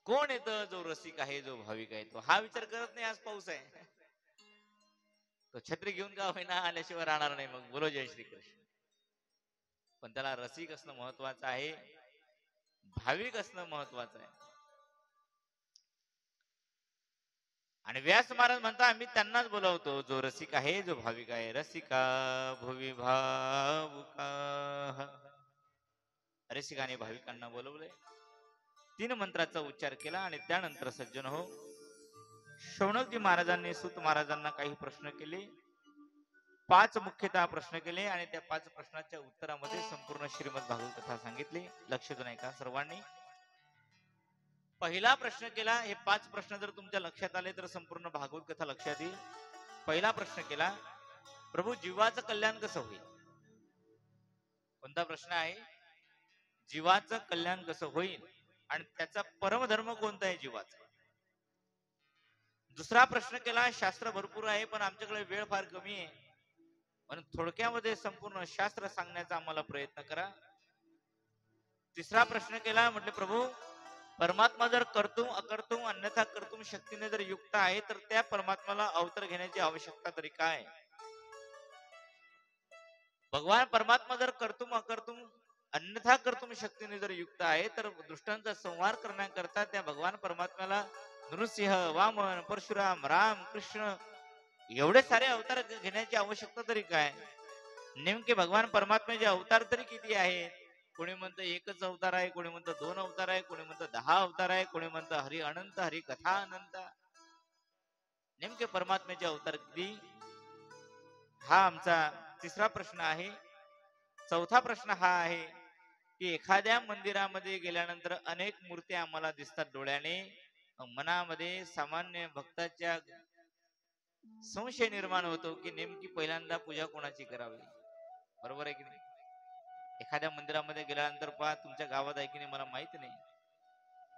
कोण येतं? जो रसिक आहे, जो भाविक आहे. तो हा विचार करत नाही आज पाऊस आहे, तो छत्री घेऊन का होईना आल्याशिवाय राहणार नाही. मग बोलो जय श्रीकृष्ण. पण त्याला रसिक असणं महत्वाचं आहे, भाविक असणं महत्वाचं आहे. आणि व्यास महाराज म्हणतात आम्ही त्यांनाच बोलावतो जो रसिक आहे, जो भाविक आहे. रसिका भुवि भावुका, रसिकाने भाविकांना बोलवले. 3 मंत्राचा उच्चार केला आणि त्यानंतर सज्जन हो, शौनकजी महाराजांनी सूत महाराजांना काही प्रश्न केले. 5 मुख्यतः प्रश्न केले आणि त्या 5 प्रश्नाच्या उत्तरामध्ये संपूर्ण श्रीमद भागवत कथा सांगितली. लक्ष देऊन ऐका सर्वांनी. पहिला प्रश्न केला. हे 5 प्रश्न जर तुमच्या लक्षात आले तर संपूर्ण भागवत कथा लक्षात येईल. पहिला प्रश्न केला, प्रभू जीवाचं कल्याण कसं होईल? कोणता प्रश्न आहे? जीवाचं कल्याण कसं होईल आणि त्याचा परमधर्म कोणता आहे जीवाचा? दुसरा प्रश्न केला, शास्त्र भरपूर आहे पण आमच्याकडे वेळ फार कमी आहे, म्हणून थोडक्यामध्ये संपूर्ण शास्त्र सांगण्याचा आम्हाला प्रयत्न करा. तिसरा प्रश्न केला, म्हटले प्रभू परमात्मा जर कर्तुम अकर्तुम अन्यथा कर्तुम शक्तीने जर युक्त आहे तर त्या परमात्म्याला अवतार घेण्याची आवश्यकता तरी काय? भगवान परमात्मा जर कर्तुम अकर्तुम अन्यथा कर्तुम शक्तीने जर युक्त आहे तर दुष्टांचा संहार करण्याकरता त्या भगवान परमात्म्याला नृसिंह, वामन, परशुराम, राम, कृष्ण एवढे सारे अवतार घेण्याची आवश्यकता तरी काय? नेमके भगवान परमात्म्याचे अवतार तरी किती आहेत? कोणी म्हणतं एकच अवतार आहे, कोणी म्हणतं 2 अवतार आहे, कोणी म्हणतं 10 अवतार आहे, कोणी म्हणतं हरी अनंत, हरी कथा अनंत. नेमके परमात्म्याचे अवतार किती? हा आमचा तिसरा प्रश्न आहे. चौथा प्रश्न हा आहे की एखाद्या मंदिरामध्ये गेल्यानंतर अनेक मूर्त्या आम्हाला दिसतात डोळ्याने, मनामध्ये सामान्य भक्ताच्या संशय निर्माण होतो की नेमकी पहिल्यांदा पूजा कोणाची करावी. बरोबर आहे की नाही? एखाद्या मंदिरामध्ये गेल्यानंतर पहा, तुमच्या गावात आहे की नाही मला माहिती नाही,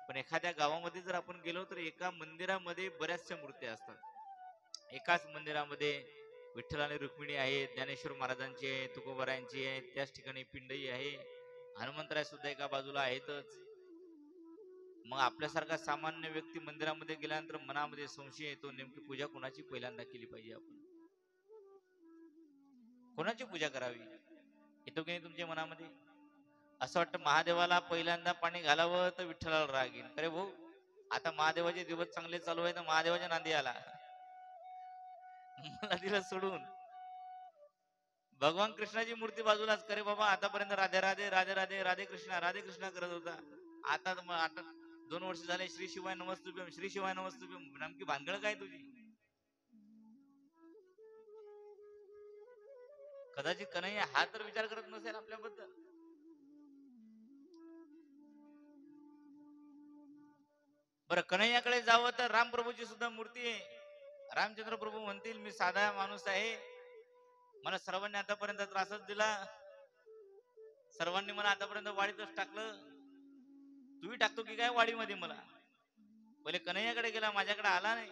पण एखाद्या गावामध्ये जर आपण गेलो तर एका मंदिरामध्ये बऱ्याचशा मूर्त्या असतात. एकाच मंदिरामध्ये विठ्ठल आणि रुक्मिणी आहे, ज्ञानेश्वर महाराजांची आहे, तुकोबारायांची आहे, त्याच ठिकाणी पिंडई आहे, हनुमंतराय सुद्धा एका बाजूला आहेतच. मग आपल्यासारखा सामान्य व्यक्ती मंदिरामध्ये गेल्यानंतर मनामध्ये संशय येतो, नेमकी पूजा कोणाची पहिल्यांदा केली पाहिजे? आपण कोणाची पूजा करावी येतो की नाही तुमच्या मनामध्ये? असं वाटतं महादेवाला पहिल्यांदा पाणी घालावं तर विठ्ठलाला राग येईल. अरे भाऊ, आता महादेवाचे दिवस चांगले चालू आहे तर महादेवाच्या नांदी आला, मला दिलं सोडून. भगवान कृष्णाची मूर्ती बाजूलाच, करे बाबा आतापर्यंत राधे राधे राधे राधे राधे कृष्णा करत होता, आता 2 वर्ष झाले श्री शिवाय नमस्तुभ्यम श्री शिवाय नमस्तुभ्यम. नेमकी भानगड काय तुझी? कदाचित कन्हैया हा तर विचार करत नसेल आपल्याबद्दल. बरं, कन्हैयाकडे जावं तर रामप्रभूची सुद्धा मूर्ती आहे. रामचंद्र प्रभू म्हणतील मी साधा माणूस आहे, मला सर्वांनी आतापर्यंत त्रासच दिला, सर्वांनी मला आतापर्यंत वाडीतच टाकलं, तूही टाकतो की काय वाडीमध्ये? मला पहिले कन्हैयाकडे गेला, माझ्याकडे आला नाही.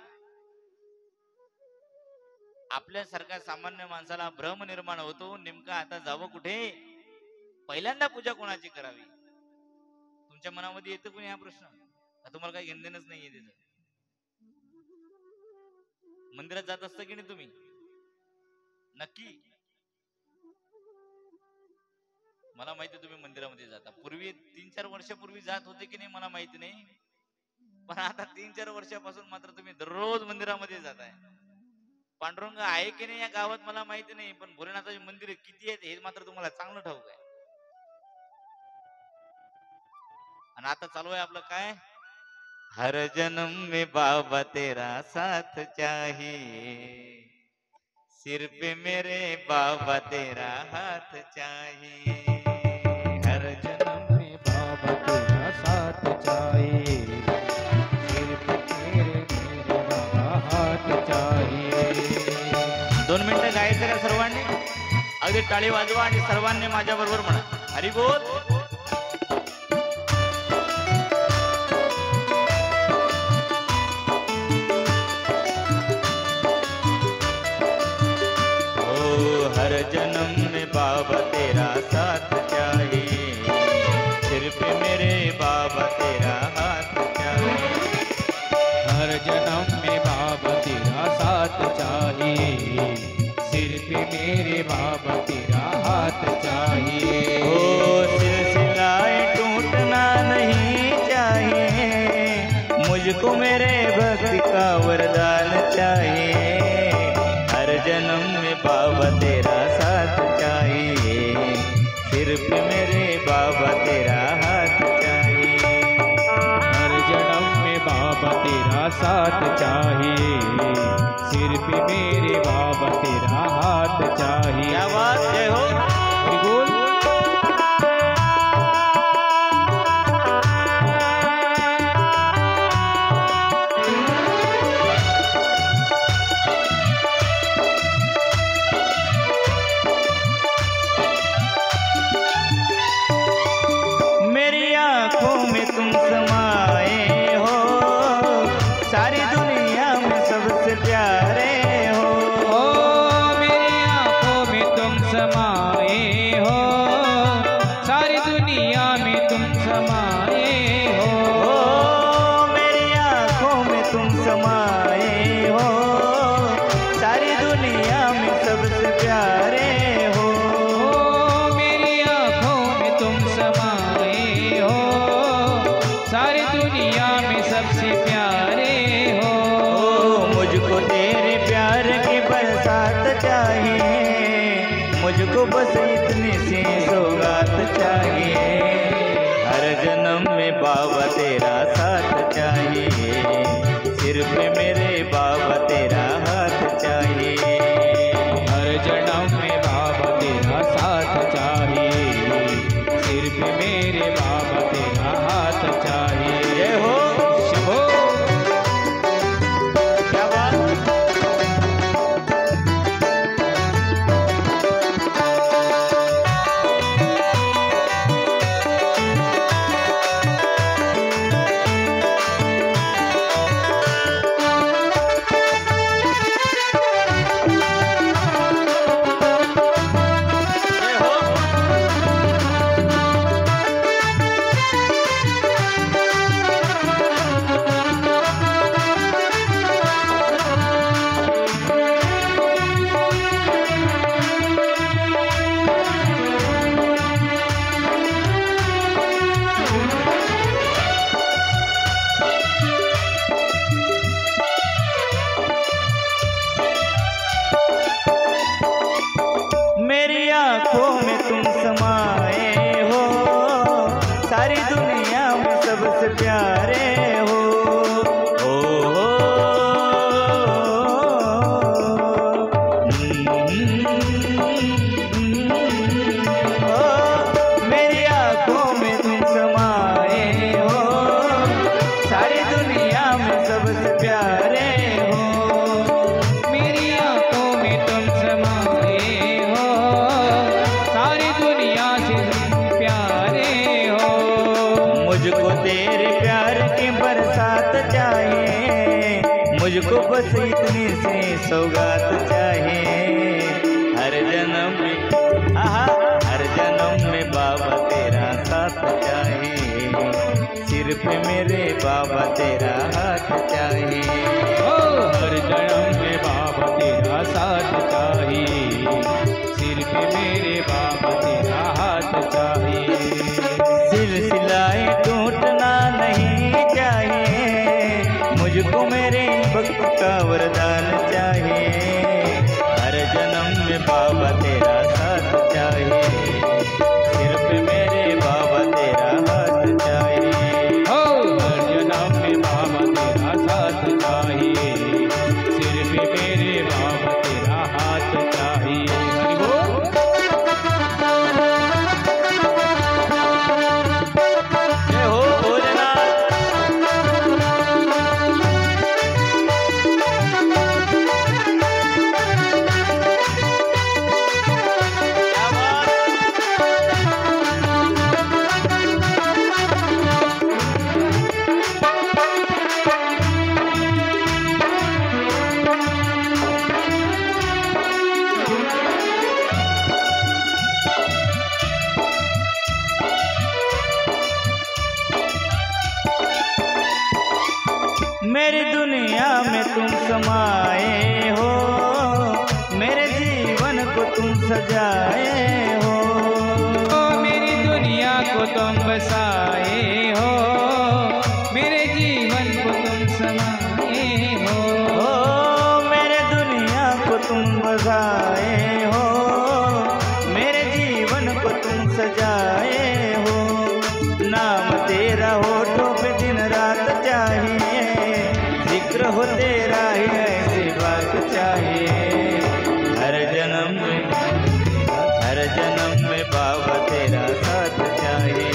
आपल्यासारख्या सामान्य माणसाला भ्रम निर्माण होतो, नेमका आता जावं कुठे, पहिल्यांदा पूजा कोणाची करावी? तुमच्या मनामध्ये येतो कोणी हा प्रश्न? तुम्हाला काही घेणदेणच नाहीये त्याचं? मंदिरात जात असता की नाही तुम्ही? नक्की. मला माहिती तुम्ही मंदिरामध्ये जाता. पूर्वी 3-4 वर्षापूर्वी जात होते की नाही मला माहिती नाही, पण आता 3-4 वर्षापासून मात्र तुम्ही दररोज मंदिरामध्ये जाताय. पांडुरंग आहे की नाही या गावात मला माहिती नाही, पण भोलेनाथाचे मंदिर किती आहेत हे मात्र तुम्हाला चांगलं ठाऊक आहे. आणि आता चालू आहे आपलं काय, हर जन्म में बाबा तेरा साथ चाहिए, सिर पे मेरे बाबा तेरा हाथ चाहिए. हर जन्म में बाबा तेरा साथ चाहिए, सिर पे मेरे बाबा हाथ चाहिए. 2 मिनिटं गायचं का सर्वांनी? अगदी टाळी वाजवा आणि सर्वांनी माझ्या बरोबर म्हणा, हरी बोल. हर जन्म में बाबा तेरा साथ चाहिए, सिर पे मेरे बाबा तेरा हाथ चाहिए. हर जन्म में बाबा तेरा साथ चाहिए, सिर पे मेरे बाबा तेरा हाथ चाहिए. ओ सिलसिलाए टूटना नहीं चाहिए, मुझको मेरे भक्ति का वरदान चाहिए. हर जन्म में बाबा तेरा साथ चाहिए, सिर पे मेरे बाबा तेरा हाथ चाहिए. हर जन्म में बाबा तेरा साथ चाहिए, सिर पे मेरे बाबा तेरा हाथ चाहिए. क्या बात, जय हो. हरि बोल. मेरी आंखों में तुम समाए हो, सारी दुनिया में सबसे प्यारे हो. ओ मेरी आंखों में तुम समाए हो, सारी दुनिया में तुम समाए हो. ओ मेरी आंखों में तुम समाए हो, सारी दुनिया में सबसे प्यारे हो. ओ मेरी आंखों में तुम समाए हो, सारी दुनिया में सबसे प्यारे हो. मुझको तेरे प्यार की बरसात चाहिए, मुझको बस इतनी सी सौगात चाहिए. हर जन्म में बाबा तेरा साथ चाहिए, सिर पे मेरे बाबा तेरा हाथ चाहिए. हर जन्म में बाबा तेरा साथ चाहिए, सिर पे मेरे बाबा तेरा हाथ चाहिए. जय हो. शिवो. क्या बात. जय हो. मेरी आंखों में तुम समाए हो, सारी दुनिया में सबसे प्यारे हो. ओ मेरी आंखों में तुम समाए हो, सारी दुनिया में सबसे प्यारे हो. मेरी आंखों में तुम समाए हो, सारी दुनिया से प्यारे हो. मुझको तेरे प्यार की बरसात चाहिए, मुझको बस इतनी सी सौगात चाहिए. हर जन्म में हर जन्म में बाबा तेरा साथ चाहिए, सिर पे मेरे बाबा तेरा हाथ चाहिए. ओ हर जन्म में बाबा तेरा साथ चाहिए, सिर पे मेरे बाबा तेरा हाथ चाहिए. सिलसिलाए टूटना नहीं चाहिए, मुझको मेरे भक्त का वरदान चाहिए. सजाए हो। मेरी दुनिया को तुम बसाए हो, मेरे जीवन को तुम समाए हो। मेरे दुनिया को तुम बसाए हो, मेरे जीवन को तुम सजाए हो। नाम तेरा होठों पे दिन रात चाहिए, जिक्र हो तेरा ही ऐसी बात चाहिए। हर जन्म में बाबा तेरा साथ चाहिए,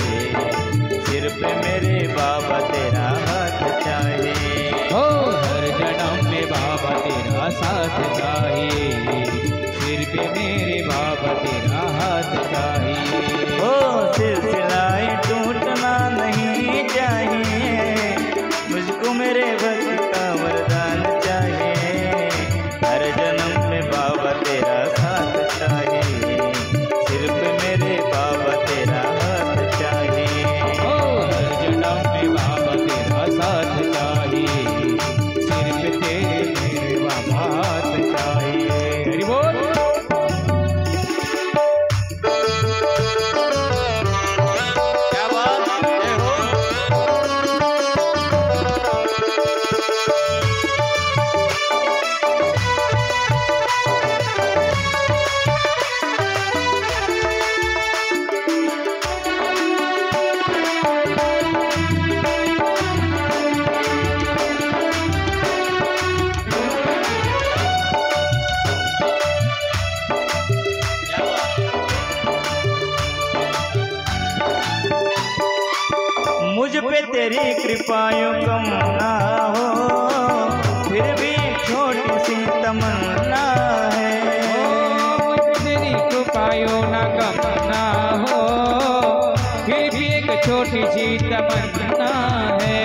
सिर पे मेरे बाबा तेरा हाथ चाहिए। हो हर जन्म में बाबा तेरा साथ चाहिए, सिर पे मेरे बाबा तेरा हाथ चाहिए। हो सिलसिलाए टूटना नहीं चाहिए, मुझको मेरे भक्त का वरदान चाहिए। हर जन्म में बाबा तेरा साथ चाहिए, सिर पे मेरे बाबा तेरा हाथ चाहिए। हो हर जन्म में बाबा तेरा साथ चाहिए, सिर पे तेरे मेरे बाबा हाथ चाहिए। हरि बोल। क्या बात, जय हो। क्या बात। मुझ पे तेरी कृपायों कम ना हो, फिर भी छोटी सी तमन्ना है। मुझ तेरी कृपायो ना कम ना हो, फिर भी एक छोटी सी तमन्ना है।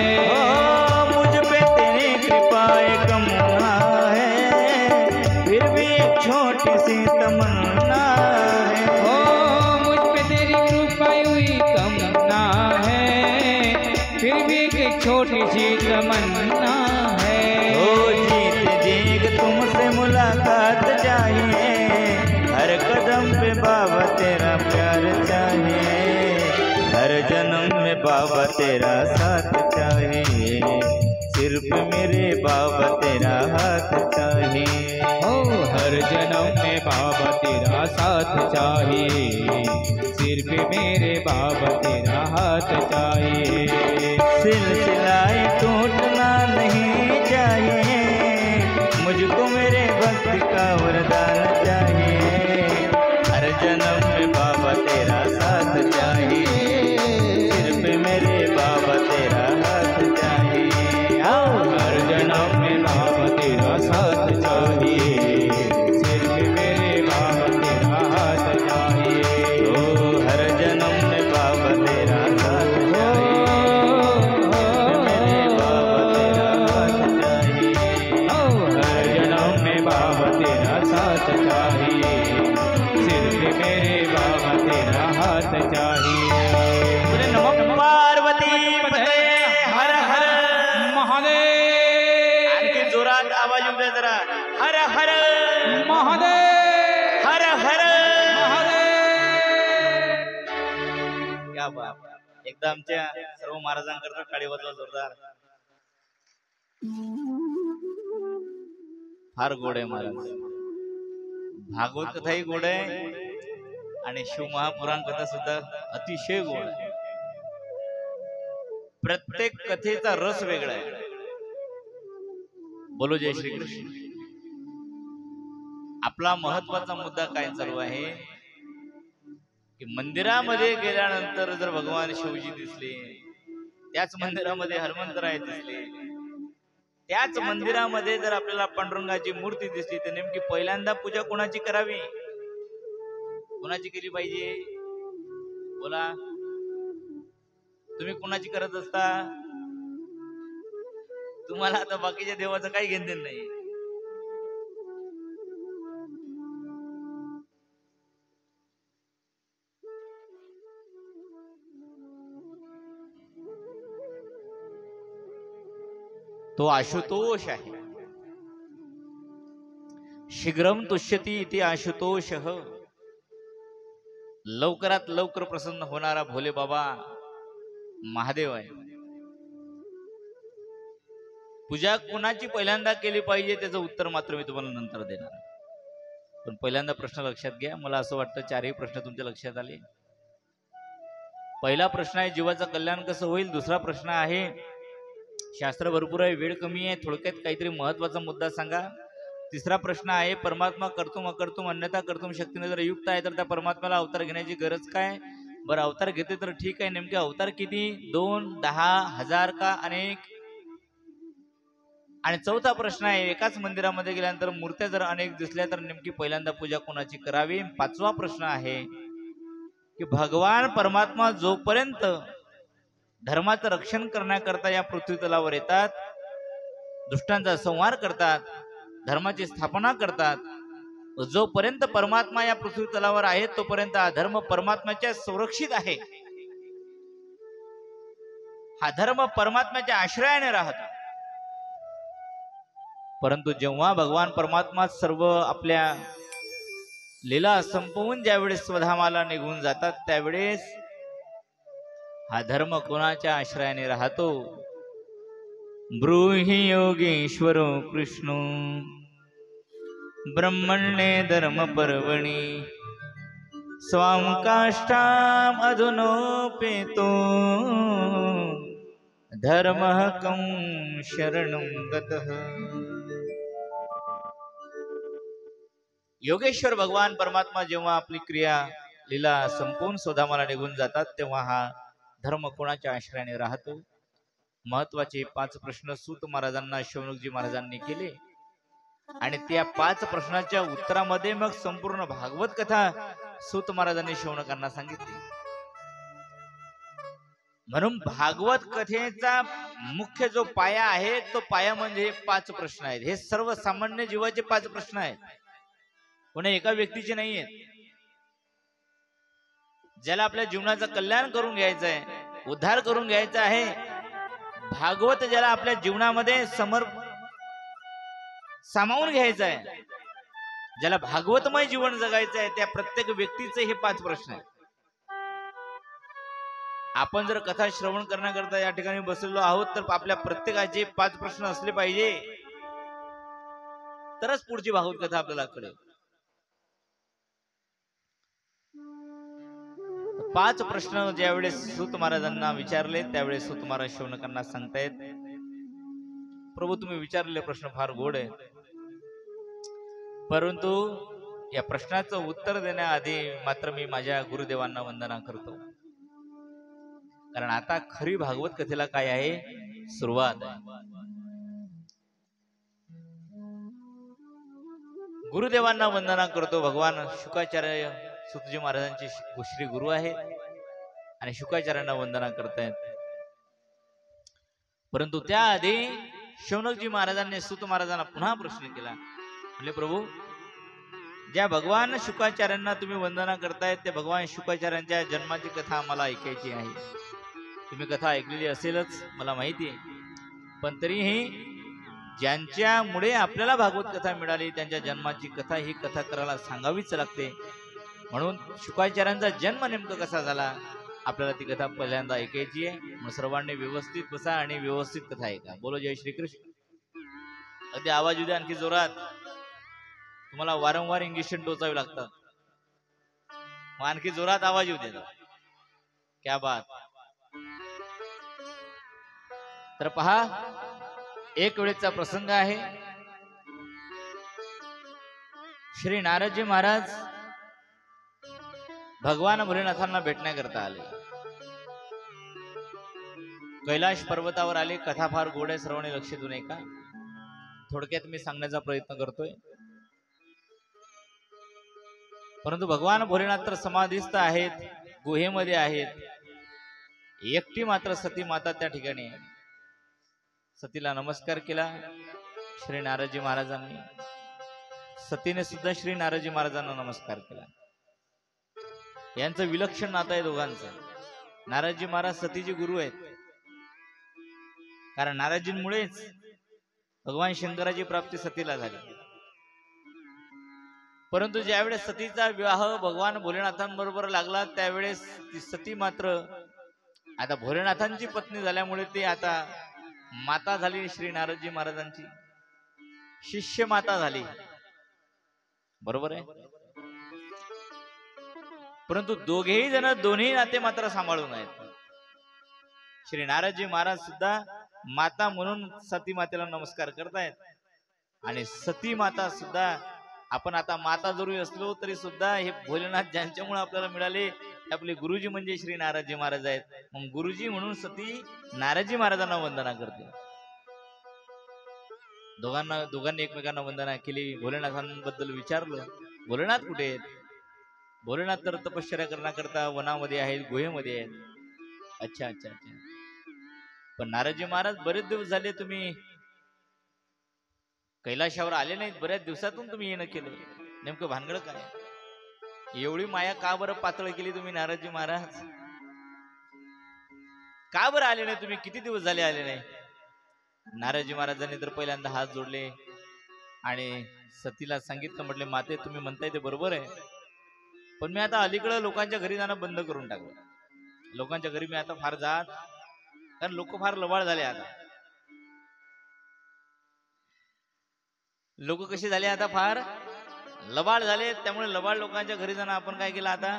मुझ पे तेरी कृपाएं कम ना है, फिर भी एक छोटी सी तमन्ना है। मुझ पे तेरी कृपा हुई कम ना है, फिर भी एक छोटी सी तमन्ना है। जीत जीत तुमसे मुलाकात चाहिए, हर कदम पे बाबा तेरा प्यार चाहिए। हर जन्म में बाबा तेरा साथ चाहिए, सिर पे मेरे बाबा तेरा हाथ चाहिए। हर जन्म में बाबा तेरा साथ चाहिए, सिर पे मेरे बाबा तेरा हाथ चाहिए। सिलसिलाए टूटना नहीं चाहिए, मुझको मेरे भक्त का वरदान चाहिए। हर जन्म में बाबा तेरा साथ चाहिए, सिर पे मेरे बाबा तेरा हाथ चाहिए। हर जन्म में बाबा तेरा साथ चाहिए, सिर पे मेरे बाबा तेरा हाथ चाहिए। हर जन्म में बाबा तेरा साथ चाहिए, मेरे बाबा तेरा हाथ चाहिए। हर जन्म में बाबा तेरा साथ चाहिए, सिर पे मेरे बाबा तेरा हाथ चाहिए। नमः पार्वती पते हर हर महादेव। आणखी जोरात आवाज येऊ द्या जरा। हर हर महादेव। हर हर महादेव। क्या बात। एकदा आमच्या सर्व महाराजांकरता टाळी वाजवा जोरदार। फार गोड आहे महाराज, भागवत कथाही गोड आहे आणि शिवमहापुराण कथा सुद्धा अतिशय गोड आहे। प्रत्येक कथेचा रस वेगळा आहे। बोलो जय श्री कृष्ण। आपला महत्वाचा मुद्दा काय चालू आहे की मंदिरामध्ये गेल्यानंतर जर भगवान शिवजी दिसले, त्याच मंदिरामध्ये हनुमंतराय दिसले, त्याच मंदिरामध्ये जर आपल्याला पांडुरंगाची मूर्ती दिसली, तर नेमकी पहिल्यांदा पूजा कोणाची करावी, कोणाची केली पाहिजे? बोला, तुम्ही कोणाची करत असता? तुम्हाला आता बाकीच्या देवाचं काही घेणं नाही। तो आशुतोष आहे। शीघ्रम तुष्यति इति आशुतोषः। लवकरात लवकर प्रसन्न होणारा भोले बाबा महादेव आहे. पूजा कुणाची पहिल्यांदा केली पाहिजे त्याचं उत्तर मात्र मी तुम्हाला नंतर देणार. पण पहिल्यांदा प्रश्न लक्षात घ्या. मला असं वाटतं चारही प्रश्न तुमच्या लक्षात आले. पहिला प्रश्न आहे जीवाचं कल्याण कसं होईल. दुसरा प्रश्न आहे शास्त्र भरपूर आहे, वेळ कमी आहे, थोडक्यात काहीतरी महत्वाचा मुद्दा सांगा. तिसरा प्रश्न आहे परमात्मा कर्तुम अकर्तुम अन्यथा कर्तुम शक्तीने जर युक्त आहे तर त्या परमात्म्याला अवतार घेण्याची गरज काय. बरं अवतार घेते तर ठीक आहे, नेमके अवतार किती, 2, 10, 1000 का अनेक. आणि चौथा प्रश्न आहे एकाच मंदिरामध्ये गेल्यानंतर मूर्त्या जर अनेक दिसल्या तर नेमकी पहिल्यांदा पूजा कोणाची करावी. पाचवा प्रश्न आहे की भगवान परमात्मा जोपर्यंत धर्माचं रक्षण करण्याकरता या पृथ्वी तलावर येतात, दुष्टांचा संहार करतात, धर्माची स्थापना करतात, जोपर्यंत परमात्मा या पृथ्वी तलावर आहे तोपर्यंत हा धर्म परमात्म्याच्या संरक्षित आहे. हा धर्म परमात्म्याच्या आश्रयाने राहतो. परंतु जेव्हा भगवान परमात्मा सर्व आपल्या लीला संपवून ज्यावेळेस स्वधामाला निघून जातात त्यावेळेस हा धर्म कोणाच्या आश्रयाने राहतो. ब्रूहि योगेश्वरो कृष्णो ब्रह्मण्ये धर्म पर्वणि स्वाम काष्ठाम अधुनोपेतो धर्मः कं शरणं गतः. योगेश्वर भगवान परमात्मा जेव्हा आपली क्रिया लीला संपून स्वधामाला निघून जातात तेव्हा हा धर्म कोणाच्या आश्रयाने राहतो. महत्वाचे 5 प्रश्न सूत महाराजांना शौनकजी महाराजांनी केले आणि त्या 5 प्रश्नाच्या उत्तरामध्ये मग संपूर्ण भागवत कथा सूत महाराजांनी शौनकांना सांगितली. म्हणून भागवत कथेचा मुख्य जो पाया आहे तो पाया म्हणजे 5 प्रश्न आहेत. हे सर्वसामान्य जीवाचे 5 प्रश्न आहेत, कोणी एका व्यक्तीचे नाही आहेत. ज्याला आपल्या जीवनाचं कल्याण करून घ्यायचं आहे, उद्धार करून घ्यायचा आहे, भागवत ज्याला आपल्या जीवनामध्ये सामावून घ्यायचं आहे, ज्याला भागवतमय जीवन जगायचं आहे, त्या प्रत्येक व्यक्तीचे हे 5 प्रश्न आहेत. आपण जर कथा श्रवण करण्याकरता या ठिकाणी बसलेलो आहोत तर आपल्या प्रत्येकाचे 5 प्रश्न असले पाहिजे, तरच पुढची भागवत कथा आपल्याला कळेल. 5 प्रश्न ज्यावेळेस सूत महाराजांना विचारले त्यावेळेस सूत महाराज शौनकांना सांगतायत, प्रभू तुम्ही विचारलेले प्रश्न फार गोड आहेत, परंतु या प्रश्नाचं उत्तर देण्याआधी मात्र मी माझ्या गुरुदेवांना वंदना करतो. कारण आता खरी भागवत कथेला काय आहे, सुरुवात आहे. गुरुदेवांना वंदना करतो. भगवान शुकाचार्य सुतजी महाराजांचे श्री गुरु आहेत आणि शुकाचार्यांना वंदना करतायत. परंतु त्याआधी शौनकजी महाराजांनी सूत महाराजांना पुन्हा प्रश्न केला. म्हणजे प्रभू ज्या भगवान शुकाचार्यांना तुम्ही वंदना करतायत त्या भगवान शुकाचार्यांच्या जन्माची कथा आम्हाला ऐकायची आहे. तुम्ही कथा ऐकलेली असेलच मला माहिती आहे, पण तरीही ज्यांच्यामुळे आपल्याला भागवत कथा मिळाली त्यांच्या जन्माची कथा ही कथा करायला सांगावीच लागते. म्हणून शुकाचार्यांचा जन्म नेमका कसा झाला आपल्याला ती कथा पहिल्यांदा ऐकायची आहे. मग सर्वांनी व्यवस्थित बसा आणि व्यवस्थित कथा ऐका. बोलो जय श्रीकृष्ण. अगदी आवाज येऊ द्या आणखी जोरात. तुम्हाला वारंवार इंजेक्शन टोचावे लागतात, मग आणखी जोरात आवाज येऊ द्या. क्या बात. तर पहा एक वेळेचा प्रसंग आहे. श्री नारदजी महाराज भगवान भोलेनाथांना भेटण्याकरता आले. कैलाश पर्वतावर आले. कथा फार गोड आहे, सर्वांनी लक्ष देऊ नये का. थोडक्यात मी सांगण्याचा प्रयत्न करतोय. परंतु भगवान भोलेनाथ तर समाधीस्थ आहेत, गुहेमध्ये आहेत. एकटी मात्र सती माता त्या ठिकाणी आहे. सतीला नमस्कार केला श्री नारदजी महाराजांनी. सतीने सुद्धा श्री नारदजी महाराजांना नमस्कार केला. यांचं विलक्षण नातं आहे दोघांचं. नारदजी महाराज सतीचे गुरु आहेत, कारण नारदजींमुळेच भगवान शंकराची प्राप्ती सतीला झाली. परंतु ज्यावेळेस सतीचा विवाह भगवान भोलेनाथांबरोबर लागला त्यावेळेस ती सती मात्र आता भोलेनाथांची पत्नी झाल्यामुळे ती आता माता झाली, श्री नारदजी महाराजांची शिष्य माता झाली, बरोबर आहे. परंतु दोघेही जण दोन्ही नाते मात्र सांभाळून आहेत. श्री नारदजी महाराज सुद्धा माता म्हणून सती मातेला नमस्कार करतायत आणि सती माता सुद्धा आपण आता माता जरी असलो तरी सुद्धा हे भोलेनाथ ज्यांच्यामुळे आपल्याला मिळाले आपले गुरुजी म्हणजे श्री नारदजी महाराज आहेत. मग गुरुजी म्हणून सती नारदजी महाराजांना वंदना करते. दोघांनी एकमेकांना वंदना केली. भोलेनाथांबद्दल विचारलं, भोलेनाथ कुठे आहेत? भोलेनाथ तर तपश्चर्या करण्याकरता वनामध्ये आहेत, गुहेमध्ये आहेत. अच्छा अच्छा अच्छा. पण नारदजी महाराज बरेच दिवस झाले तुम्ही कैलाशावर आले नाहीत, बऱ्याच दिवसातून तुम्ही येणं केलं, नेमकं भानगड काय? एवढी माया का बरं पातळ केली तुम्ही नारदजी महाराज? का बरं आले नाही तुम्ही? किती दिवस झाले आले नाही? नारदजी महाराजांनी तर पहिल्यांदा हात जोडले आणि सतीला सांगितलं, म्हटले माते तुम्ही म्हणताय ते बरोबर आहे, पण मी आता अलीकडे लोकांच्या घरी जाणं बंद करून टाकलं. लोकांच्या घरी मी आता फार जात, कारण लोक फार लबाड झाले. आता लोक कसे झाले? आता फार लबाड झाले. त्यामुळे लबाड लोकांच्या घरी जाणं आपण काय केलं? आता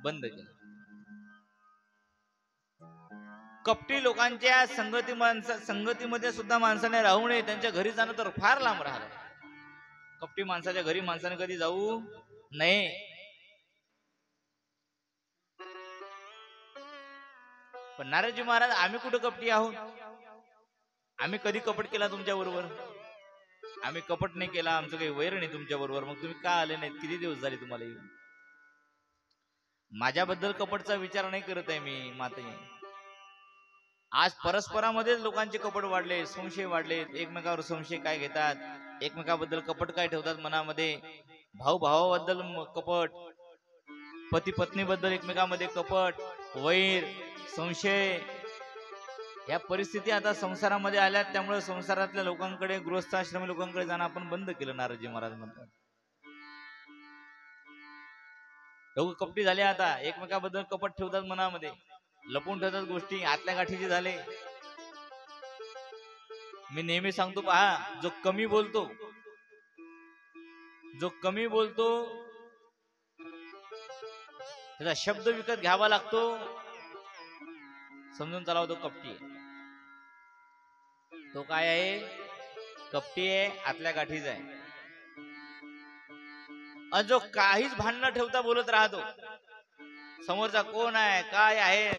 बंद केलं. कपटी लोकांच्या संगतीमध्ये सुद्धा माणसाने राहू नये, त्यांच्या घरी जाणं तर फार लांब राहिलं. कपटी माणसाच्या घरी माणसाने कधी जाऊ नये. पण नारदजी महाराज आम्ही कुठं कपटी आहोत? आम्ही कधी कपट केला तुमच्या बरोबर? आम्ही कपट नाही केला, आमचं काही वैर नाही तुमच्या बरोबर. मग तुम्ही का आले नाहीत? किती दिवस झाले तुम्हाला येऊन? माझ्याबद्दल कपटचा विचार नाही करत आहे मी माते. आज परस्परामध्येच लोकांचे कपट वाढले, संशय वाढले. एकमेकावर संशय काय घेतात, एकमेकाबद्दल कपट काय ठेवतात मनामध्ये. भाऊ भावाबद्दल कपट, पती पत्नीबद्दल एकमेकांमध्ये कपट, वैर, संशय. या परिस्थिती आता संसारामध्ये आल्या. त्यामुळे संसारातल्या लोकांकडे, गृहस्थाश्रमी लोकांकडे जाणं आपण बंद केलं. नारदजी महाराज म्हणतात लोक कपटी झाले. आता एकमेकाबद्दल कपट ठेवतात मनामध्ये, लपून ठेवतात गोष्टी, आतल्या गाठीचे झाले. मी नेहमी सांगतो पहा, जो कमी बोलतो त्याचा शब्द विकत घ्यावा लागतो, समजून चालावा, तो कपटी आहे. तो काय आहे? कपटी आहे, आतल्या गाठीच आहे. जो काहीच भांडण ठेवता बोलत राहतो, समोरचा कोण आहे, काय आहे,